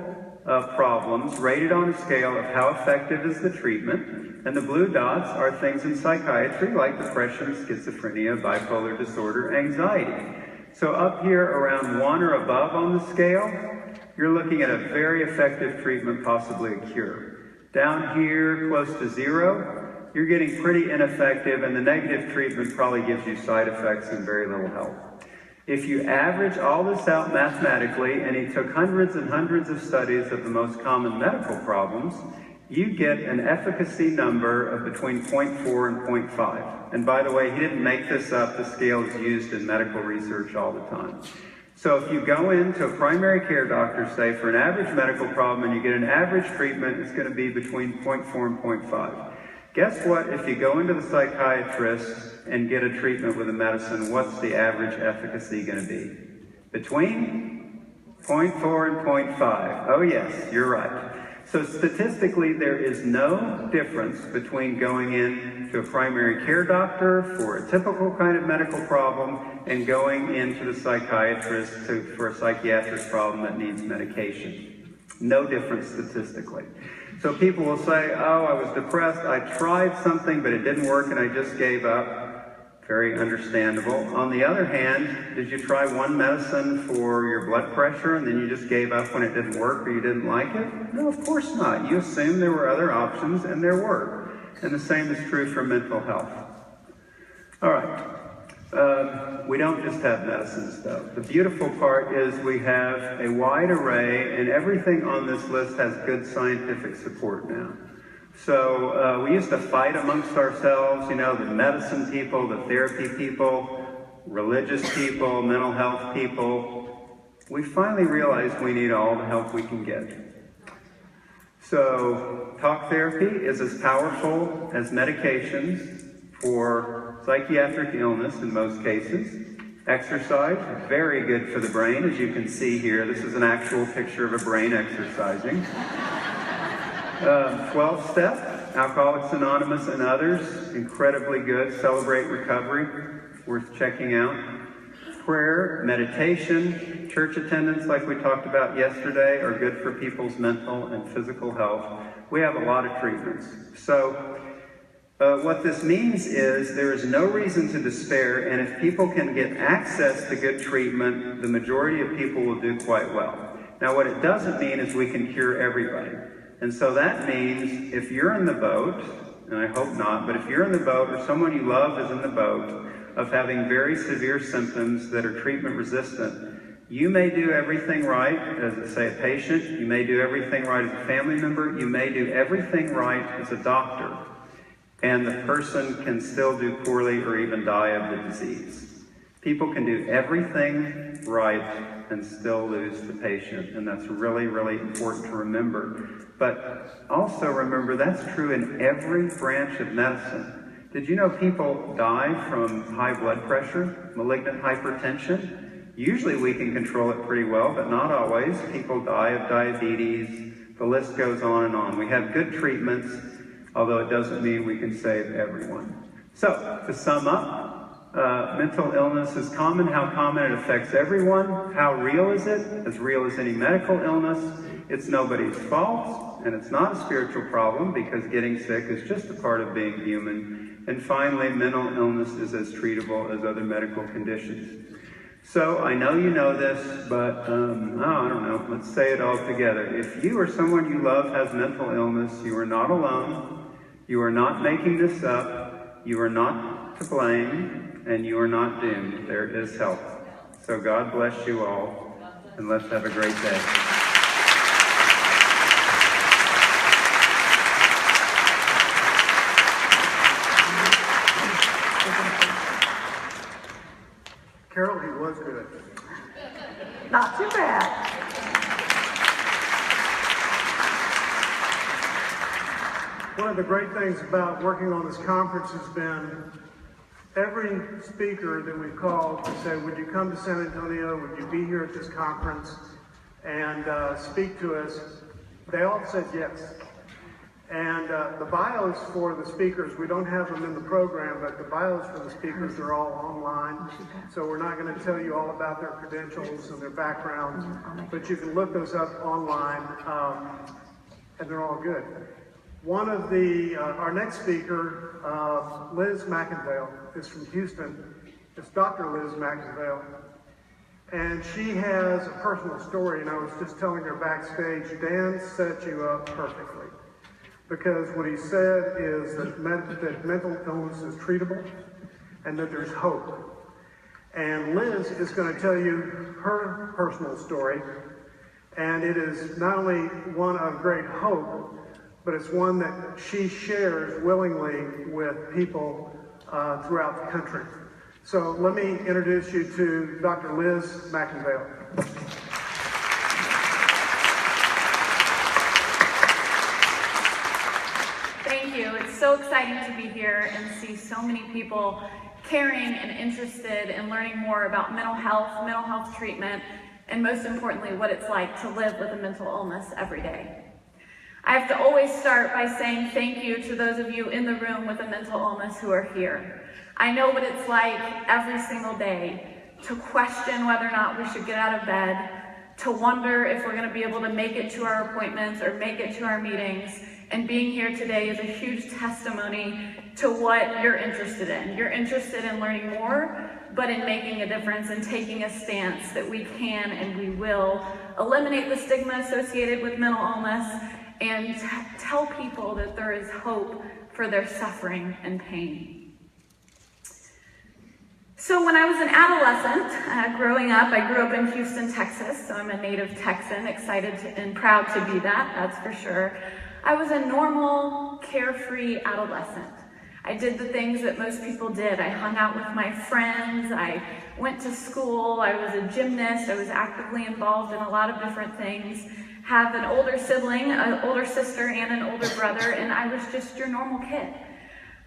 problems rated on a scale of how effective is the treatment, and the blue dots are things in psychiatry like depression, schizophrenia, bipolar disorder, anxiety. So up here around 1 or above on the scale, you're looking at a very effective treatment, possibly a cure. Down here, close to 0, you're getting pretty ineffective, and the negative treatment probably gives you side effects and very little help. If you average all this out mathematically, and he took hundreds and hundreds of studies of the most common medical problems, you get an efficacy number of between 0.4 and 0.5. And by the way, he didn't make this up. The scale is used in medical research all the time. So if you go into a primary care doctor, say, for an average medical problem, and you get an average treatment, it's going to be between 0.4 and 0.5. Guess what? If you go into the psychiatrist and get a treatment with a medicine, what's the average efficacy going to be? Between 0.4 and 0.5. Oh yes, you're right. So statistically, there is no difference between going in to a primary care doctor for a typical kind of medical problem and going into the psychiatrist for a psychiatric problem that needs medication. No difference statistically. So people will say, oh, I was depressed, I tried something, but it didn't work, and I just gave up. Very understandable. On the other hand, did you try one medicine for your blood pressure and then you just gave up when it didn't work or you didn't like it? No, of course not. You assumed there were other options, and there were. And the same is true for mental health. All right. We don't just have medicines, though. The beautiful part is we have a wide array, and everything on this list has good scientific support now. So we used to fight amongst ourselves, the medicine people, the therapy people, religious people, mental health people. We finally realized we need all the help we can get. So talk therapy is as powerful as medications for psychiatric illness in most cases. Exercise, very good for the brain, as you can see here. This is an actual picture of a brain exercising. 12-step, Alcoholics Anonymous and others, incredibly good. Celebrate Recovery, worth checking out. Prayer, meditation, church attendance, like we talked about yesterday, are good for people's mental and physical health. We have a lot of treatments. So what this means is there is no reason to despair, and if people can get access to good treatment, the majority of people will do quite well. Now, what it doesn't mean is we can cure everybody. And so that means if you're in the boat, and I hope not, but if you're in the boat or someone you love is in the boat of having very severe symptoms that are treatment resistant, you may do everything right as, say, a patient. You may do everything right as a family member. You may do everything right as a doctor. And the person can still do poorly or even die of the disease. People can do everything right and still lose the patient, and that's really, really important to remember. But also remember that's true in every branch of medicine. Did you know people die from high blood pressure, malignant hypertension? Usually we can control it pretty well, but not always. People die of diabetes. The list goes on and on. We have good treatments, although it doesn't mean we can save everyone. So, to sum up, mental illness is common. How common? It affects everyone. How real is it? As real as any medical illness. It's nobody's fault, and it's not a spiritual problem because getting sick is just a part of being human. And finally, mental illness is as treatable as other medical conditions. So, I know you know this, but, I don't know, let's say it all together. If you or someone you love has mental illness, you are not alone. You are not making this up. You are not to blame, and you are not doomed. There is help. So God bless you all, and let's have a great day. Carol, he was good. Not too bad. One of the great things about working on this conference has been every speaker that we've called to say, would you come to San Antonio? Would you be here at this conference and speak to us? They all said yes. And the bios for the speakers, we don't have them in the program, but the bios for the speakers are all online. So we're not going to tell you all about their credentials and their backgrounds, but you can look those up online, and they're all good. One of the, our next speaker, Liz McIngvale, is from Houston. It's Dr. Liz McIngvale. And she has a personal story, and I was just telling her backstage, Dan set you up perfectly. Because what he said is that mental illness is treatable and that there's hope. And Liz is going to tell you her personal story. And it is not only one of great hope, but it's one that she shares willingly with people throughout the country. So let me introduce you to Dr. Liz McIngvale. Thank you. It's so exciting to be here and see so many people caring and interested in learning more about mental health treatment, and most importantly, what it's like to live with a mental illness every day. I have to always start by saying thank you to those of you in the room with a mental illness who are here. I know what it's like every single day to question whether or not we should get out of bed, to wonder if we're going to be able to make it to our appointments or make it to our meetings. And being here today is a huge testimony to what you're interested in. You're interested in learning more, but in making a difference and taking a stance that we can and we will eliminate the stigma associated with mental illness and tell people that there is hope for their suffering and pain. So when I was an adolescent, growing up, I grew up in Houston, Texas, so I'm a native Texan, excited and proud to be that's for sure. I was a normal, carefree adolescent. I did the things that most people did. I hung out with my friends, I went to school, I was a gymnast, I was actively involved in a lot of different things. have an older sibling, an older sister, and an older brother, and I was just your normal kid.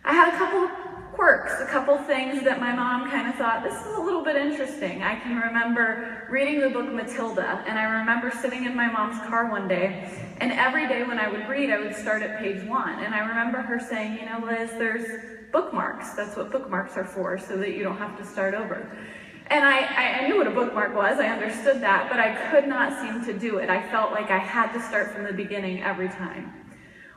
I had a couple quirks, a couple things that my mom kind of thought, this is a little bit interesting. I can remember reading the book Matilda, and I remember sitting in my mom's car one day, and every day when I would read, I would start at page 1. And I remember her saying, you know, Liz, there's bookmarks. That's what bookmarks are for, so that you don't have to start over. And I knew what a bookmark was, I understood that, but I could not seem to do it. I felt like I had to start from the beginning every time.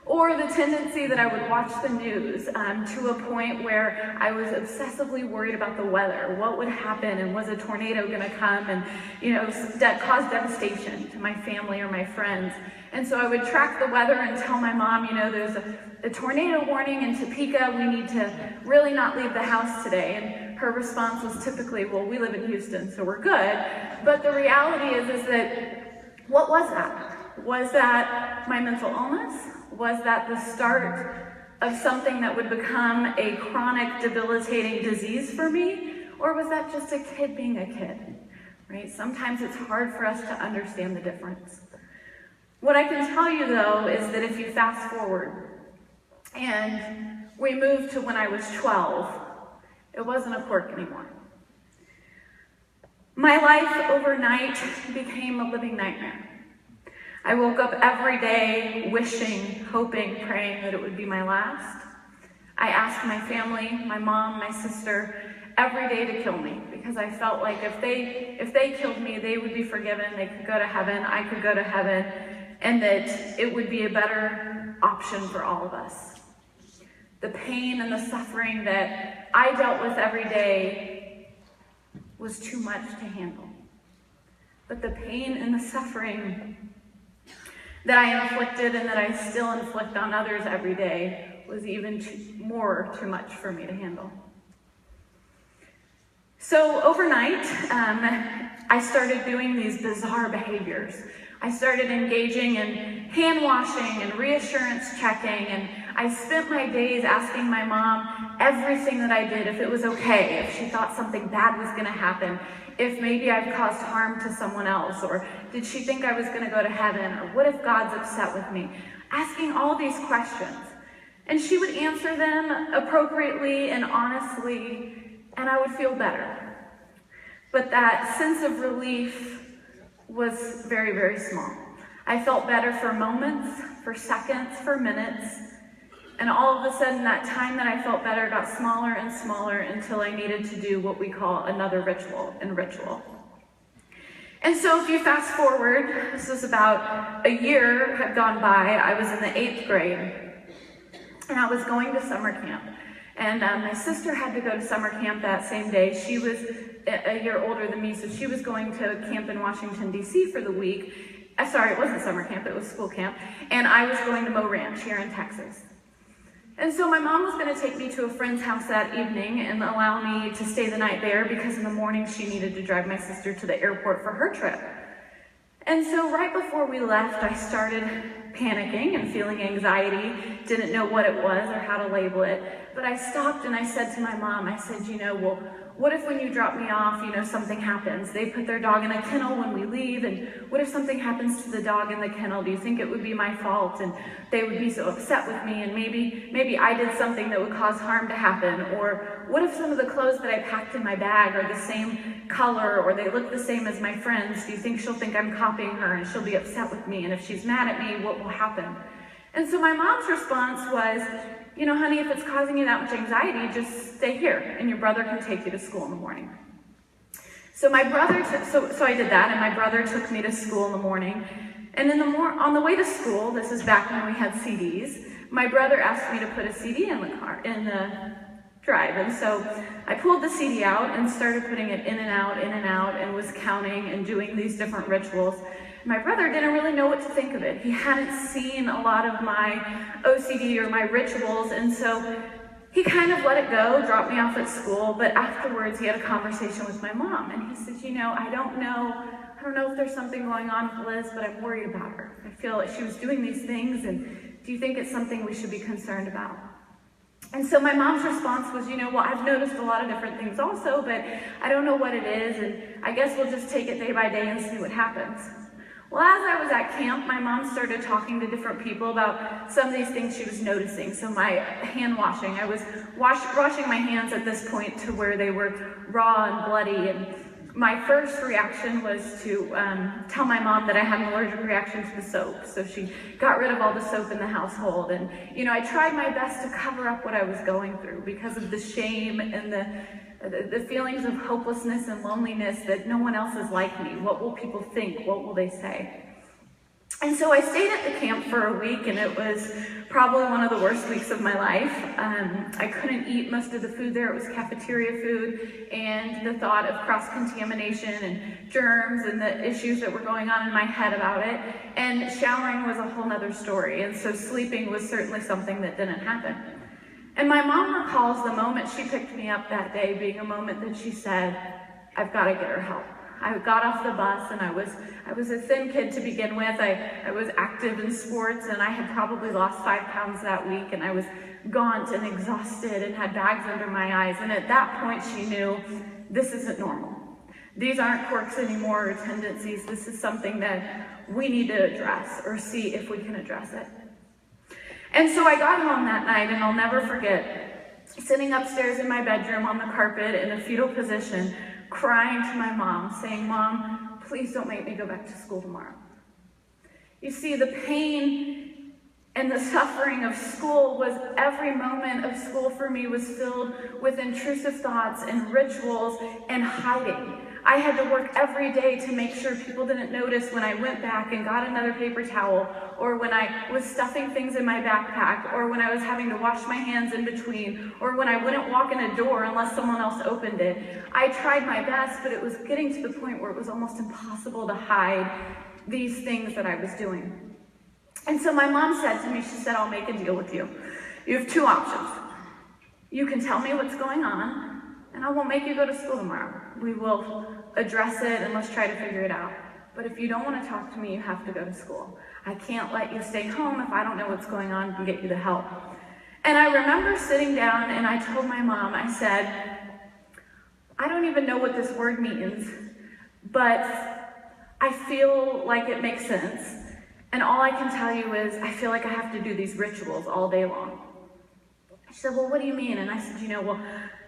Or the tendency that I would watch the news to a point where I was obsessively worried about the weather. What would happen, and was a tornado gonna come and, you know, cause devastation to my family or my friends? And so I would track the weather and tell my mom, you know, there's a tornado warning in Topeka, we need to really not leave the house today. And her response was typically, well, we live in Houston, so we're good. But the reality is that, what was that? Was that my mental illness? Was that the start of something that would become a chronic, debilitating disease for me? Or was that just a kid being a kid, right? Sometimes it's hard for us to understand the difference. What I can tell you, though, is that if you fast forward and we moved to when I was 12, it wasn't a quirk anymore. My life overnight became a living nightmare. I woke up every day wishing, hoping, praying that it would be my last. I asked my family, my mom, my sister, every day to kill me, because I felt like if they killed me, they would be forgiven, they could go to heaven, I could go to heaven, and that it would be a better option for all of us. The pain and the suffering that I dealt with every day was too much to handle. But the pain and the suffering that I inflicted and that I still inflict on others every day was even too much for me to handle. So overnight, I started doing these bizarre behaviors. I started engaging in hand washing and reassurance checking, and I spent my days asking my mom everything that I did, if it was okay, if she thought something bad was gonna happen, if maybe I've caused harm to someone else, or did she think I was gonna go to heaven, or what if God's upset with me? Asking all these questions. And she would answer them appropriately and honestly, and I would feel better. But that sense of relief was very, very small. I felt better for moments, for seconds, for minutes, and all of a sudden that time that I felt better got smaller and smaller until I needed to do what we call another ritual. And so if you fast forward, this was about a year had gone by, I was in the 8th grade, and I was going to summer camp. And my sister had to go to summer camp that same day. She was a year older than me, so she was going to camp in Washington, D.C. for the week. Sorry, it wasn't summer camp, it was school camp. And I was going to Mo Ranch here in Texas. And so my mom was going to take me to a friend's house that evening and allow me to stay the night there because in the morning she needed to drive my sister to the airport for her trip. And so right before we left, I started panicking and feeling anxiety, didn't know what it was or how to label it. But I stopped and I said to my mom, I said, you know, well, what if when you drop me off, you know, something happens? They put their dog in a kennel when we leave, and what if something happens to the dog in the kennel? Do you think it would be my fault? And they would be so upset with me, and maybe I did something that would cause harm to happen. Or what if some of the clothes that I packed in my bag are the same color, or they look the same as my friends? Do you think she'll think I'm copying her and she'll be upset with me? And if she's mad at me, what will happen? And so my mom's response was, you know, honey, if it's causing you that much anxiety, just stay here and your brother can take you to school in the morning. So my brother, so I did that, and my brother took me to school in the morning. And on the way to school, this is back when we had CDs, my brother asked me to put a CD in the car, in the drive. And so I pulled the CD out and started putting it in and out, and was counting and doing these different rituals. My brother didn't really know what to think of it. He hadn't seen a lot of my OCD or my rituals, and so he kind of let it go, dropped me off at school, but afterwards he had a conversation with my mom, and he said, you know, I don't know if there's something going on with Liz, but I'm worried about her. I feel like she was doing these things, and do you think it's something we should be concerned about? And so my mom's response was, you know, well, I've noticed a lot of different things also, but I don't know what it is, and I guess we'll just take it day by day and see what happens. Well, as I was at camp, my mom started talking to different people about some of these things she was noticing. So my hand washing, I was washing my hands at this point to where they were raw and bloody. And my first reaction was to tell my mom that I had an allergic reaction to the soap. So she got rid of all the soap in the household. And, you know, I tried my best to cover up what I was going through because of the shame and the feelings of hopelessness and loneliness that no one else is like me. What will people think? What will they say? And so I stayed at the camp for a week, and it was probably one of the worst weeks of my life. I couldn't eat most of the food there. It was cafeteria food, and the thought of cross-contamination and germs and the issues that were going on in my head about it. And showering was a whole nother story, and so sleeping was certainly something that didn't happen. And my mom recalls the moment she picked me up that day being a moment that she said, "I've got to get her help." I got off the bus, and I was a thin kid to begin with. I was active in sports, and I had probably lost 5 pounds that week, and I was gaunt and exhausted and had bags under my eyes. And at that point, she knew this isn't normal. These aren't quirks anymore or tendencies. This is something that we need to address or see if we can address it. And so I got home that night, and I'll never forget sitting upstairs in my bedroom on the carpet in a fetal position, crying to my mom, saying, "Mom, please don't make me go back to school tomorrow." You see, the pain and the suffering of school was every moment of school for me was filled with intrusive thoughts and rituals and hiding. I had to work every day to make sure people didn't notice when I went back and got another paper towel, or when I was stuffing things in my backpack, or when I was having to wash my hands in between, or when I wouldn't walk in a door unless someone else opened it. I tried my best, but it was getting to the point where it was almost impossible to hide these things that I was doing. And so my mom said to me, she said, "I'll make a deal with you. You have 2 options. You can tell me what's going on, and I won't make you go to school tomorrow. We will address it and let's try to figure it out. But if you don't want to talk to me, you have to go to school. I can't let you stay home if I don't know what's going on and get you the help." And I remember sitting down and I told my mom, I said, "I don't even know what this word means, but I feel like it makes sense. And all I can tell you is I feel like I have to do these rituals all day long." She said, "Well, what do you mean?" And I said,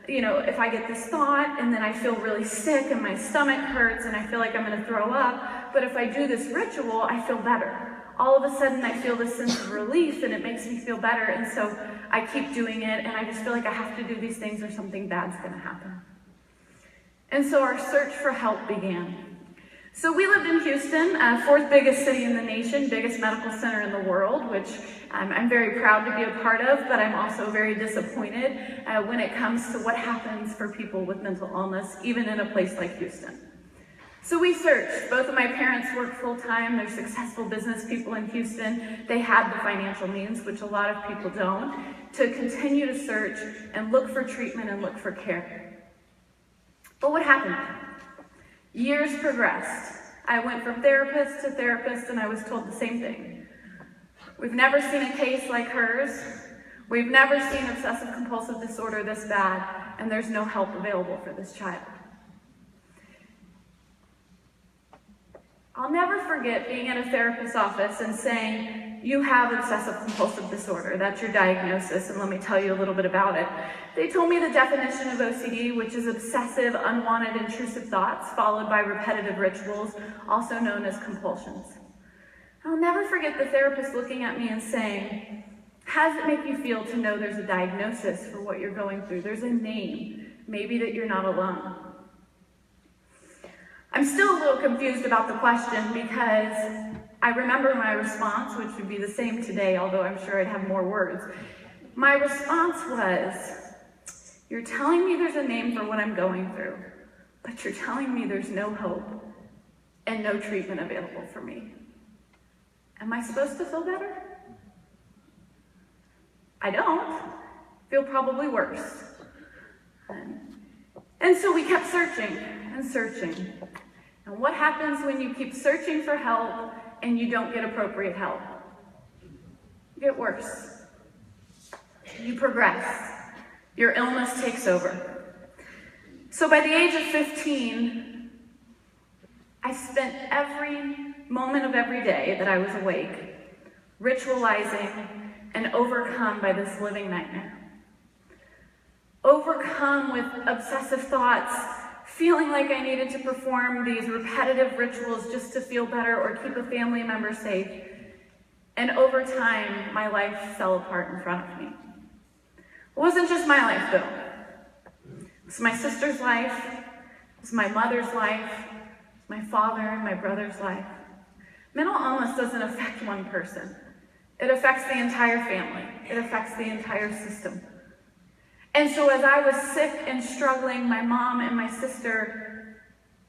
if I get this thought and then I feel really sick and my stomach hurts and I feel like I'm going to throw up, but if I do this ritual, I feel better. All of a sudden I feel this sense of relief and it makes me feel better, and so I keep doing it, and I just feel like I have to do these things or something bad's going to happen." And so our search for help began. So we lived in Houston, 4th biggest city in the nation, biggest medical center in the world, which I'm very proud to be a part of, but I'm also very disappointed when it comes to what happens for people with mental illness, even in a place like Houston. So we searched. Both of my parents work full-time. They're successful business people in Houston. They had the financial means, which a lot of people don't, to continue to search and look for treatment and look for care. But what happened? Years progressed. I went from therapist to therapist, and I was told the same thing. "We've never seen a case like hers. We've never seen obsessive compulsive disorder this bad, and there's no help available for this child." I'll never forget being in a therapist's office and saying, "You have obsessive compulsive disorder. That's your diagnosis, and let me tell you a little bit about it." They told me the definition of OCD, which is obsessive, unwanted, intrusive thoughts, followed by repetitive rituals, also known as compulsions. I'll never forget the therapist looking at me and saying, "How does it make you feel to know there's a diagnosis for what you're going through? There's a name, maybe that you're not alone." I'm still a little confused about the question because I remember my response, which would be the same today, although I'm sure I'd have more words. My response was, "You're telling me there's a name for what I'm going through, but you're telling me there's no hope and no treatment available for me. Am I supposed to feel better? I don't. Feel probably worse." And so we kept searching and searching. And what happens when you keep searching for help and you don't get appropriate help? You get worse. You progress. Your illness takes over. So by the age of 15, I spent every moment of every day that I was awake, ritualizing and overcome by this living nightmare. Overcome with obsessive thoughts, feeling like I needed to perform these repetitive rituals just to feel better or keep a family member safe. And over time, my life fell apart in front of me. It wasn't just my life, though. It was my sister's life, it was my mother's life, it was my father and my brother's life. Mental illness doesn't affect one person. It affects the entire family. It affects the entire system. And so as I was sick and struggling, my mom and my sister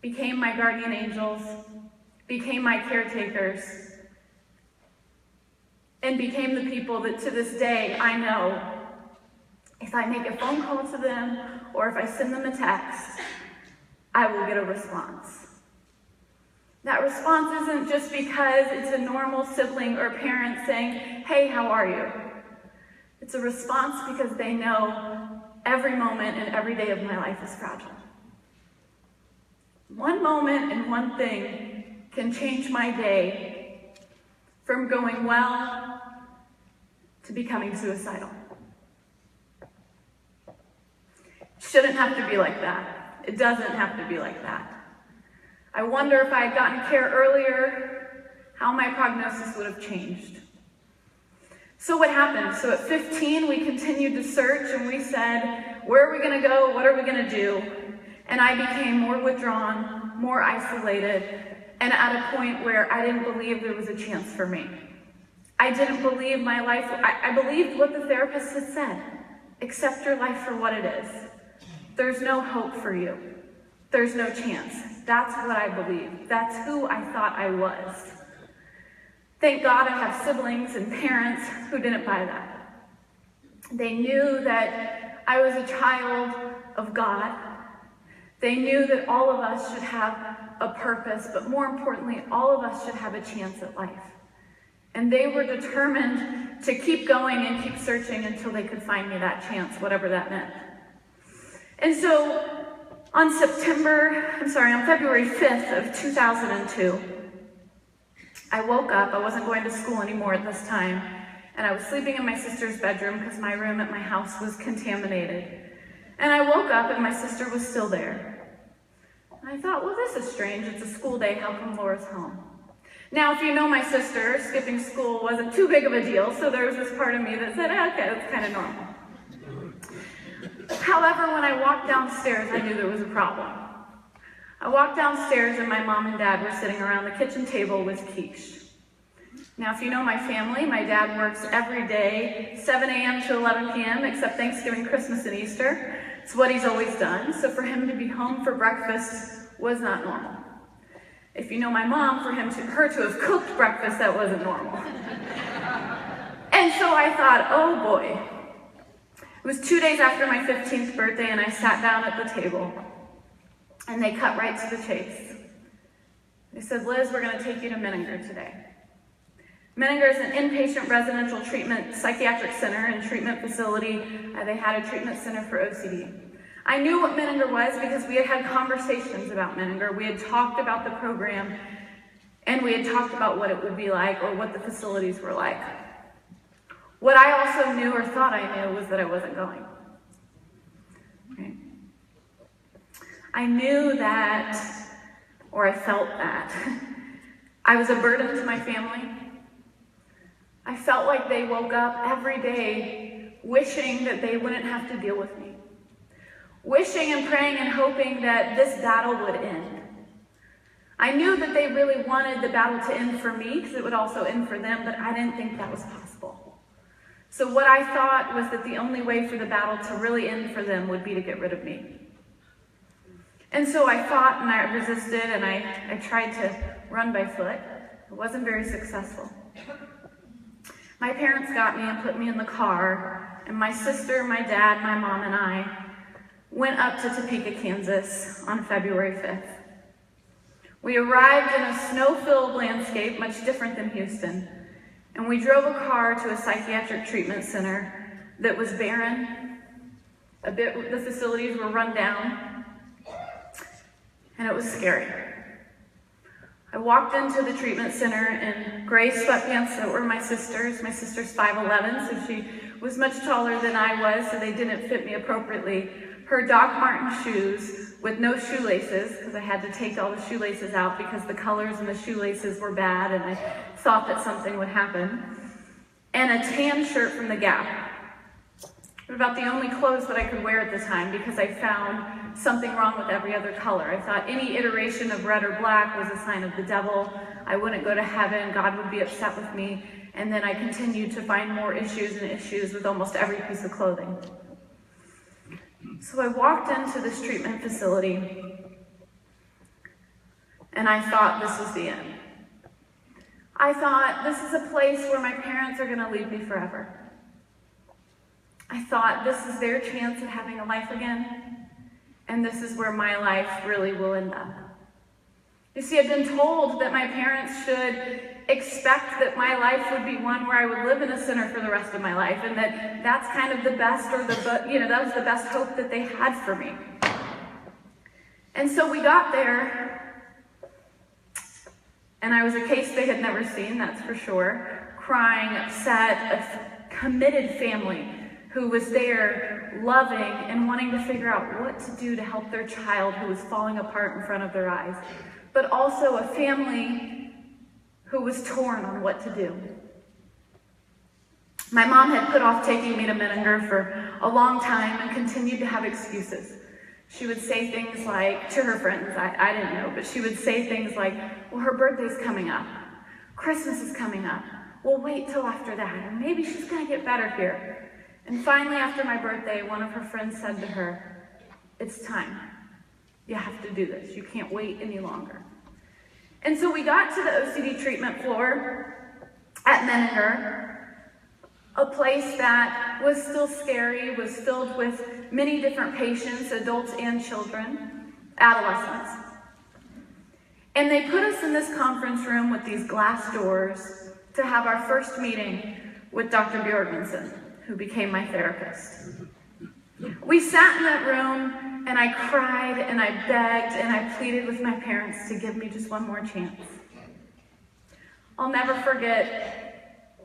became my guardian angels, became my caretakers, and became the people that to this day I know if I make a phone call to them or if I send them a text, I will get a response. That response isn't just because it's a normal sibling or parent saying, "Hey, how are you?" It's a response because they know every moment and every day of my life is fragile. One moment and one thing can change my day from going well to becoming suicidal. It shouldn't have to be like that. It doesn't have to be like that. I wonder if I had gotten care earlier, how my prognosis would have changed. So what happened? So at 15, we continued to search and we said, where are we gonna go? What are we gonna do? And I became more withdrawn, more isolated, and at a point where I didn't believe there was a chance for me. I didn't believe my life, I believed what the therapist had said. Accept your life for what it is. There's no hope for you. There's no chance. That's what I believed. That's who I thought I was. Thank God I have siblings and parents who didn't buy that. They knew that I was a child of God. They knew that all of us should have a purpose, but more importantly, all of us should have a chance at life. And they were determined to keep going and keep searching until they could find me that chance, whatever that meant. And so on February 5th of 2002, I woke up. I wasn't going to school anymore at this time, and I was sleeping in my sister's bedroom because my room at my house was contaminated. And I woke up and my sister was still there. And I thought, well, this is strange. It's a school day. How come Laura's home? Now, if you know my sister, skipping school wasn't too big of a deal, so there was this part of me that said, okay, that's kind of normal. However, when I walked downstairs, I knew there was a problem. I walked downstairs and my mom and dad were sitting around the kitchen table with quiche. Now, if you know my family, my dad works every day, 7 a.m. to 11 p.m., except Thanksgiving, Christmas, and Easter. It's what he's always done. So for him to be home for breakfast was not normal. If you know my mom, for her to have cooked breakfast, that wasn't normal. And so I thought, oh boy. It was 2 days after my 15th birthday, and I sat down at the table, and they cut right to the chase. They said, Liz, we're going to take you to Menninger today. Menninger is an inpatient residential treatment psychiatric center and treatment facility. They had a treatment center for OCD. I knew what Menninger was because we had had conversations about Menninger. We had talked about the program, and we had talked about what it would be like or what the facilities were like. What I also knew or thought I knew was that I wasn't going. Okay. I knew that, or I felt that, I was a burden to my family. I felt like they woke up every day wishing that they wouldn't have to deal with me. Wishing and praying and hoping that this battle would end. I knew that they really wanted the battle to end for me because it would also end for them, but I didn't think that was possible. So what I thought was that the only way for the battle to really end for them would be to get rid of me. And so I fought and I resisted and I tried to run by foot. It wasn't very successful. My parents got me and put me in the car, and my sister, my dad, my mom, and I went up to Topeka, Kansas on February 5th. We arrived in a snow-filled landscape, much different than Houston, and we drove a car to a psychiatric treatment center that was barren. The facilities were run down, and it was scary. I walked into the treatment center in gray sweatpants that were my sister's. My sister's 5'11", so she was much taller than I was, so they didn't fit me appropriately. Her Doc Marten shoes with no shoelaces, because I had to take all the shoelaces out because the colors in the shoelaces were bad and I thought that something would happen. And a tan shirt from the Gap. About the only clothes that I could wear at the time because I found something wrong with every other color. I thought any iteration of red or black was a sign of the devil. I wouldn't go to heaven, God would be upset with me. And then I continued to find more issues and issues with almost every piece of clothing. So I walked into this treatment facility and I thought this was the end. I thought this is a place where my parents are gonna leave me forever. I thought this is their chance at having a life again, and this is where my life really will end up. You see, I've been told that my parents should expect that my life would be one where I would live in a center for the rest of my life, and that that's kind of the best, or that was the best hope that they had for me. And so we got there, and I was a case they had never seen, that's for sure. Crying, upset, a committed family who was there loving and wanting to figure out what to do to help their child who was falling apart in front of their eyes. But also a family who was torn on what to do. My mom had put off taking me to Menninger for a long time and continued to have excuses. She would say things like, to her friends, I didn't know, but she would say things like, well, her birthday's coming up. Christmas is coming up. We'll wait till after that, or maybe she's gonna get better here. And finally, after my birthday, one of her friends said to her, it's time. You have to do this. You can't wait any longer. And so we got to the OCD treatment floor at Menninger, a place that was still scary, was filled with many different patients, adults and children, adolescents. And they put us in this conference room with these glass doors to have our first meeting with Dr. Bjorgensen, who became my therapist. We sat in that room and I cried and I begged and I pleaded with my parents to give me just one more chance. I'll never forget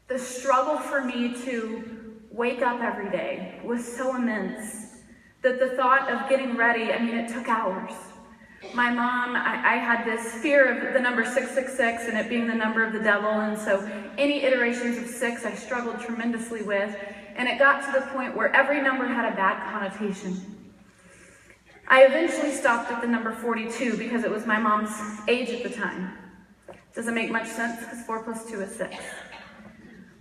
the struggle for me to wake up every day was so immense that the thought of getting ready, it took hours. My mom, I had this fear of the number 666 and it being the number of the devil, and so any iterations of 6 I struggled tremendously with, and it got to the point where every number had a bad connotation. I eventually stopped at the number 42 because it was my mom's age at the time. Doesn't make much sense because 4 plus 2 is 6.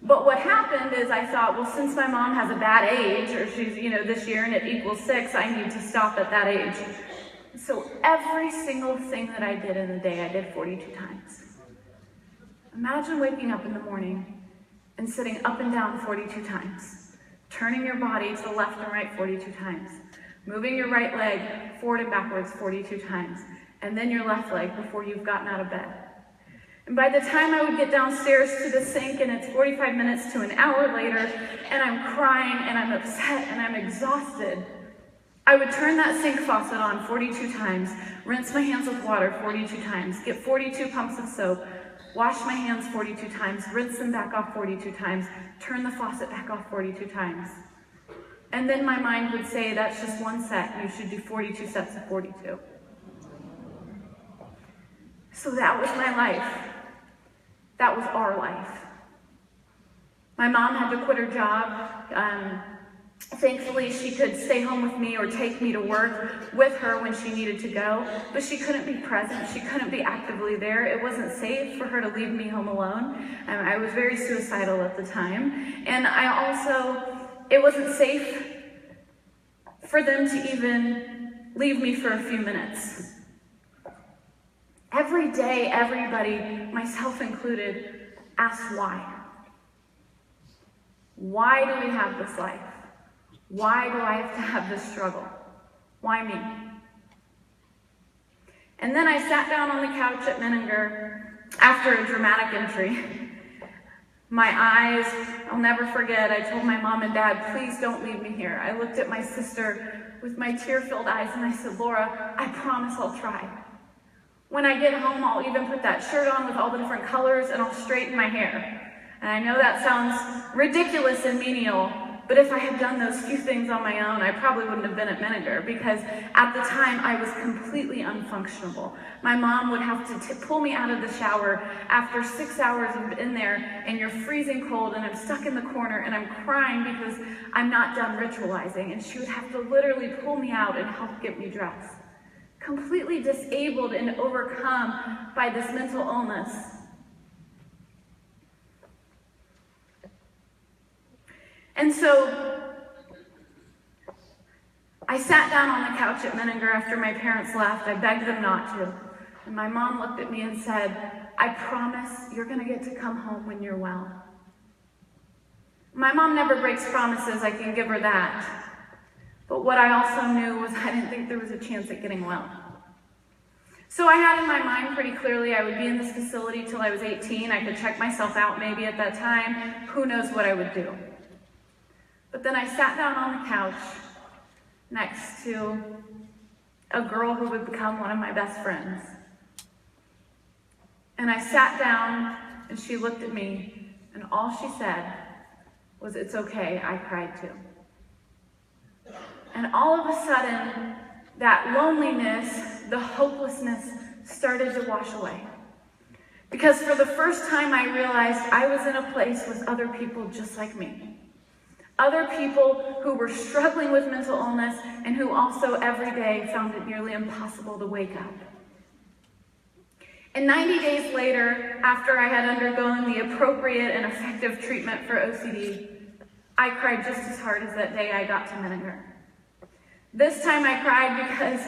But what happened is I thought, well, since my mom has a bad age, or she's, this year and it equals 6, I need to stop at that age. So every single thing that I did in the day, I did 42 times. Imagine waking up in the morning and sitting up and down 42 times, turning your body to the left and right 42 times, moving your right leg forward and backwards 42 times, and then your left leg before you've gotten out of bed. And by the time I would get downstairs to the sink and it's 45 minutes to an hour later, and I'm crying and I'm upset and I'm exhausted, I would turn that sink faucet on 42 times, rinse my hands with water 42 times, get 42 pumps of soap, wash my hands 42 times, rinse them back off 42 times, turn the faucet back off 42 times. And then my mind would say, that's just one set, you should do 42 sets of 42. So that was my life. That was our life. My mom had to quit her job. Thankfully, she could stay home with me or take me to work with her when she needed to go, but she couldn't be present. She couldn't be actively there. It wasn't safe for her to leave me home alone. I was very suicidal at the time. And it wasn't safe for them to even leave me for a few minutes. Every day, everybody, myself included, asked why. Why do we have this life? Why do I have to have this struggle? Why me? And then I sat down on the couch at Menninger after a dramatic entry. My eyes, I'll never forget, I told my mom and dad, please don't leave me here. I looked at my sister with my tear-filled eyes and I said, Laura, I promise I'll try. When I get home, I'll even put that shirt on with all the different colors and I'll straighten my hair. And I know that sounds ridiculous and menial, but if I had done those few things on my own, I probably wouldn't have been at Menninger, because at the time I was completely unfunctionable. My mom would have to pull me out of the shower after 6 hours of in there, and you're freezing cold and I'm stuck in the corner and I'm crying because I'm not done ritualizing, and she would have to literally pull me out and help get me dressed. Completely disabled and overcome by this mental illness. And so I sat down on the couch at Menninger after my parents left. I begged them not to. And my mom looked at me and said, "I promise you're going to get to come home when you're well." My mom never breaks promises, I can give her that. But what I also knew was I didn't think there was a chance at getting well. So I had in my mind pretty clearly I would be in this facility till I was 18. I could check myself out maybe at that time. Who knows what I would do. But then I sat down on the couch next to a girl who would become one of my best friends. And I sat down and she looked at me and all she said was, "It's okay, I cried too." And all of a sudden, that loneliness, the hopelessness started to wash away. Because for the first time I realized I was in a place with other people just like me. Other people who were struggling with mental illness and who also every day found it nearly impossible to wake up. And 90 days later, after I had undergone the appropriate and effective treatment for OCD, I cried just as hard as that day I got to Menninger. This time I cried because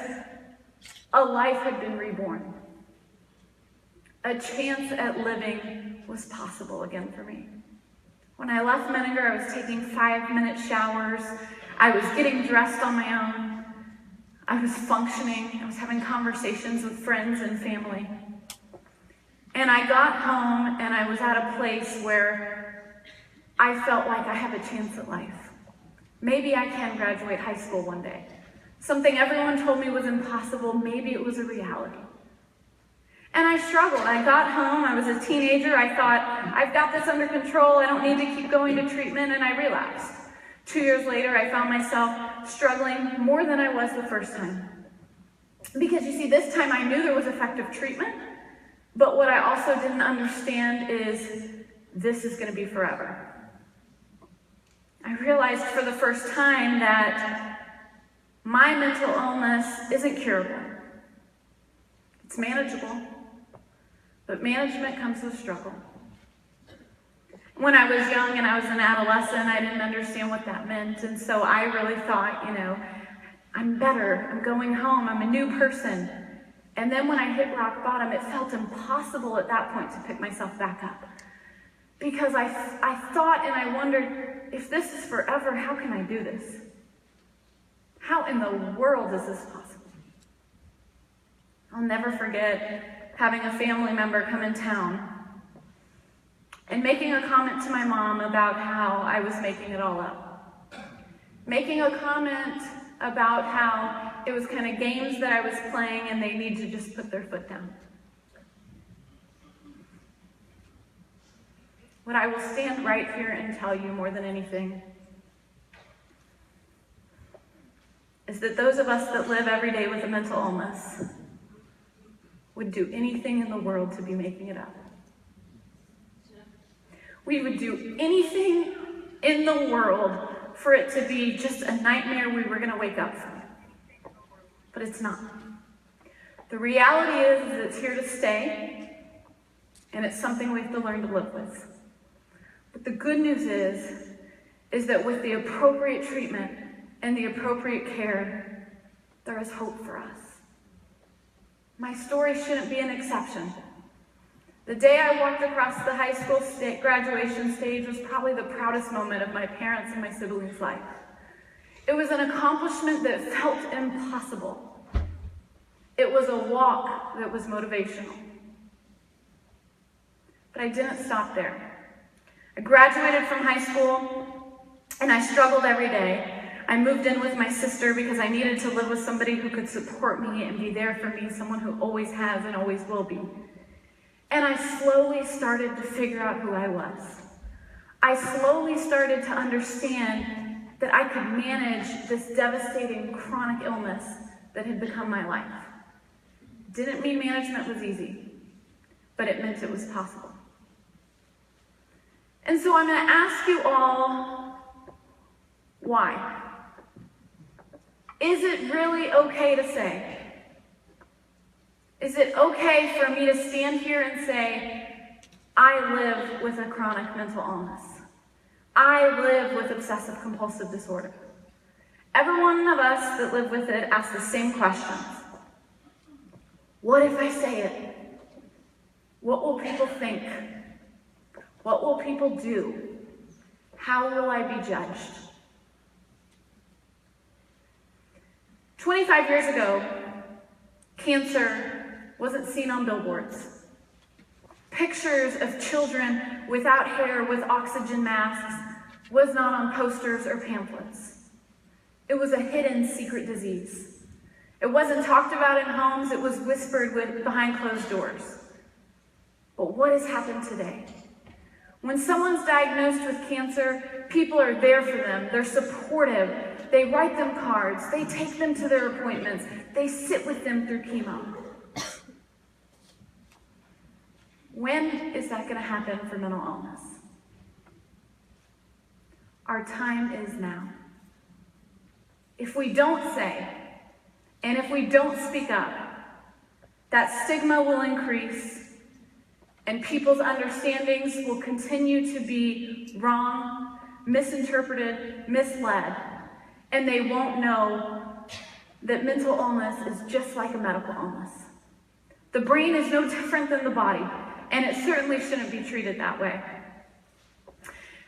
a life had been reborn. A chance at living was possible again for me. When I left Menninger, I was taking 5-minute showers. I was getting dressed on my own. I was functioning. I was having conversations with friends and family. And I got home and I was at a place where I felt like I have a chance at life. Maybe I can graduate high school one day. Something everyone told me was impossible, maybe it was a reality. And I struggled. I got home, I was a teenager, I thought, I've got this under control, I don't need to keep going to treatment, and I relapsed. 2 years later, I found myself struggling more than I was the first time. Because you see, this time I knew there was effective treatment, but what I also didn't understand is this is going to be forever. I realized for the first time that my mental illness isn't curable. It's manageable, but management comes with struggle. When I was young and I was an adolescent, I didn't understand what that meant, and so I really thought, I'm better, I'm going home, I'm a new person. And then when I hit rock bottom, it felt impossible at that point to pick myself back up. Because I thought and I wondered, if this is forever, how can I do this? How in the world is this possible? I'll never forget having a family member come in town and making a comment to my mom about how I was making it all up. Making a comment about how it was kind of games that I was playing and they need to just put their foot down. What I will stand right here and tell you more than anything is that those of us that live every day with a mental illness would do anything in the world to be making it up. We would do anything in the world for it to be just a nightmare we were going to wake up from. But it's not. The reality is that it's here to stay, and it's something we have to learn to live with. But the good news is that with the appropriate treatment and the appropriate care, there is hope for us. My story shouldn't be an exception. The day I walked across the high school graduation stage was probably the proudest moment of my parents' and my siblings' life. It was an accomplishment that felt impossible. It was a walk that was motivational. But I didn't stop there. I graduated from high school and I struggled every day. I moved in with my sister because I needed to live with somebody who could support me and be there for me, someone who always has and always will be. And I slowly started to figure out who I was. I slowly started to understand that I could manage this devastating chronic illness that had become my life. Didn't mean management was easy, but it meant it was possible. And so I'm going to ask you all, why? Is it really okay to say? Is it okay for me to stand here and say, I live with a chronic mental illness. I live with obsessive compulsive disorder. Every one of us that live with it ask the same questions. What if I say it? What will people think? What will people do? How will I be judged? 25 years ago, cancer wasn't seen on billboards. Pictures of children without hair with oxygen masks was not on posters or pamphlets. It was a hidden secret disease. It wasn't talked about in homes, it was whispered behind closed doors. But what has happened today? When someone's diagnosed with cancer, people are there for them. They're supportive. They write them cards. They take them to their appointments. They sit with them through chemo. When is that going to happen for mental illness? Our time is now. If we don't say, and if we don't speak up, that stigma will increase, and people's understandings will continue to be wrong, misinterpreted, misled, and they won't know that mental illness is just like a medical illness. The brain is no different than the body, and it certainly shouldn't be treated that way.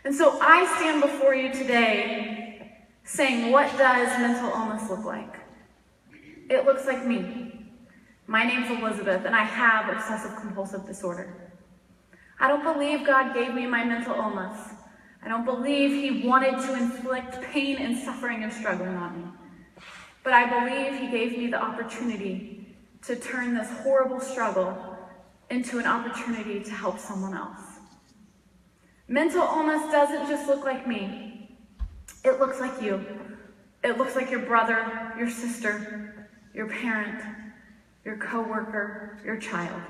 And so I stand before you today saying, what does mental illness look like? It looks like me. My name's Elizabeth, and I have obsessive compulsive disorder. I don't believe God gave me my mental illness. I don't believe He wanted to inflict pain and suffering and struggling on me. But I believe He gave me the opportunity to turn this horrible struggle into an opportunity to help someone else. Mental illness doesn't just look like me. It looks like you. It looks like your brother, your sister, your parent, your coworker, your child.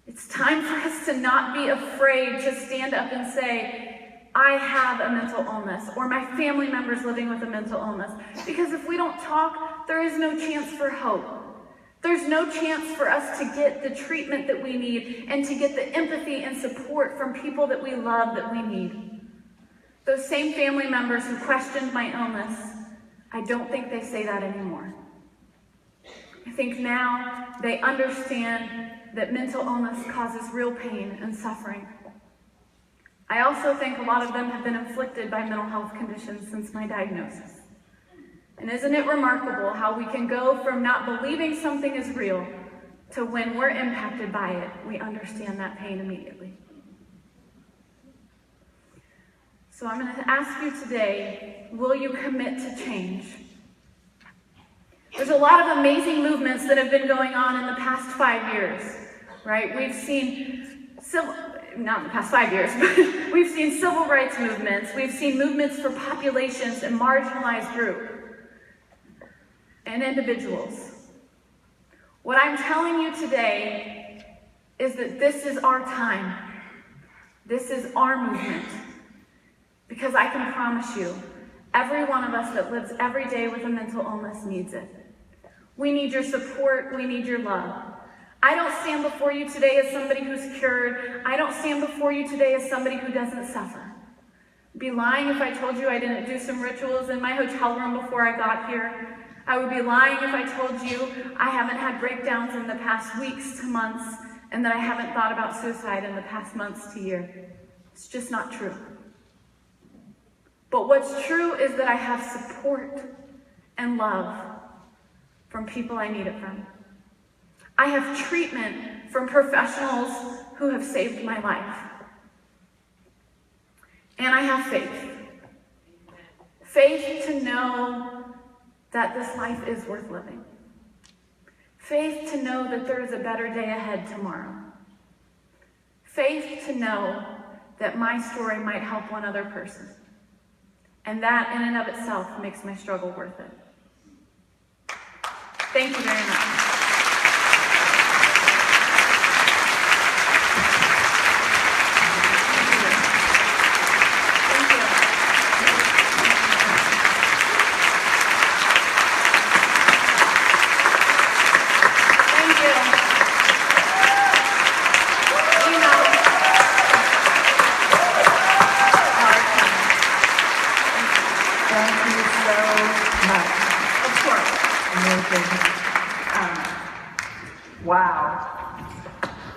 It's time for us to not be afraid to stand up and say, I have a mental illness, or my family member's living with a mental illness. Because if we don't talk, there is no chance for hope. There's no chance for us to get the treatment that we need and to get the empathy and support from people that we love that we need. Those same family members who questioned my illness, I don't think they say that anymore. I think now they understand that mental illness causes real pain and suffering. I also think a lot of them have been afflicted by mental health conditions since my diagnosis. And isn't it remarkable how we can go from not believing something is real to when we're impacted by it, we understand that pain immediately. So I'm going to ask you today, will you commit to change? There's a lot of amazing movements that have been going on in the past 5 years, right? We've seen not in the past 5 years, but we've seen civil rights movements. We've seen movements for populations and marginalized groups and individuals. What I'm telling you today is that this is our time. This is our movement. Because I can promise you, every one of us that lives every day with a mental illness needs it. We need your support. We need your love. I don't stand before you today as somebody who's cured. I don't stand before you today as somebody who doesn't suffer. I'd be lying if I told you I didn't do some rituals in my hotel room before I got here. I would be lying if I told you I haven't had breakdowns in the past weeks to months and that I haven't thought about suicide in the past months to year. It's just not true. But what's true is that I have support and love from people I need it from. I have treatment from professionals who have saved my life. And I have faith. Faith to know that this life is worth living. Faith to know that there is a better day ahead tomorrow. Faith to know that my story might help one other person. And that in and of itself makes my struggle worth it. Thank you very much.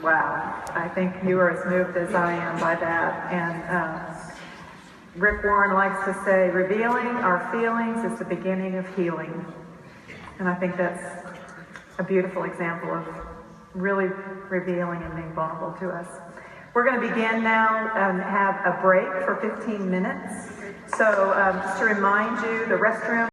Wow. I think you are as moved as I am by that. And Rick Warren likes to say, revealing our feelings is the beginning of healing. And I think that's a beautiful example of really revealing and being vulnerable to us. We're going to begin now and have a break for 15 minutes. So just to remind you, the restroom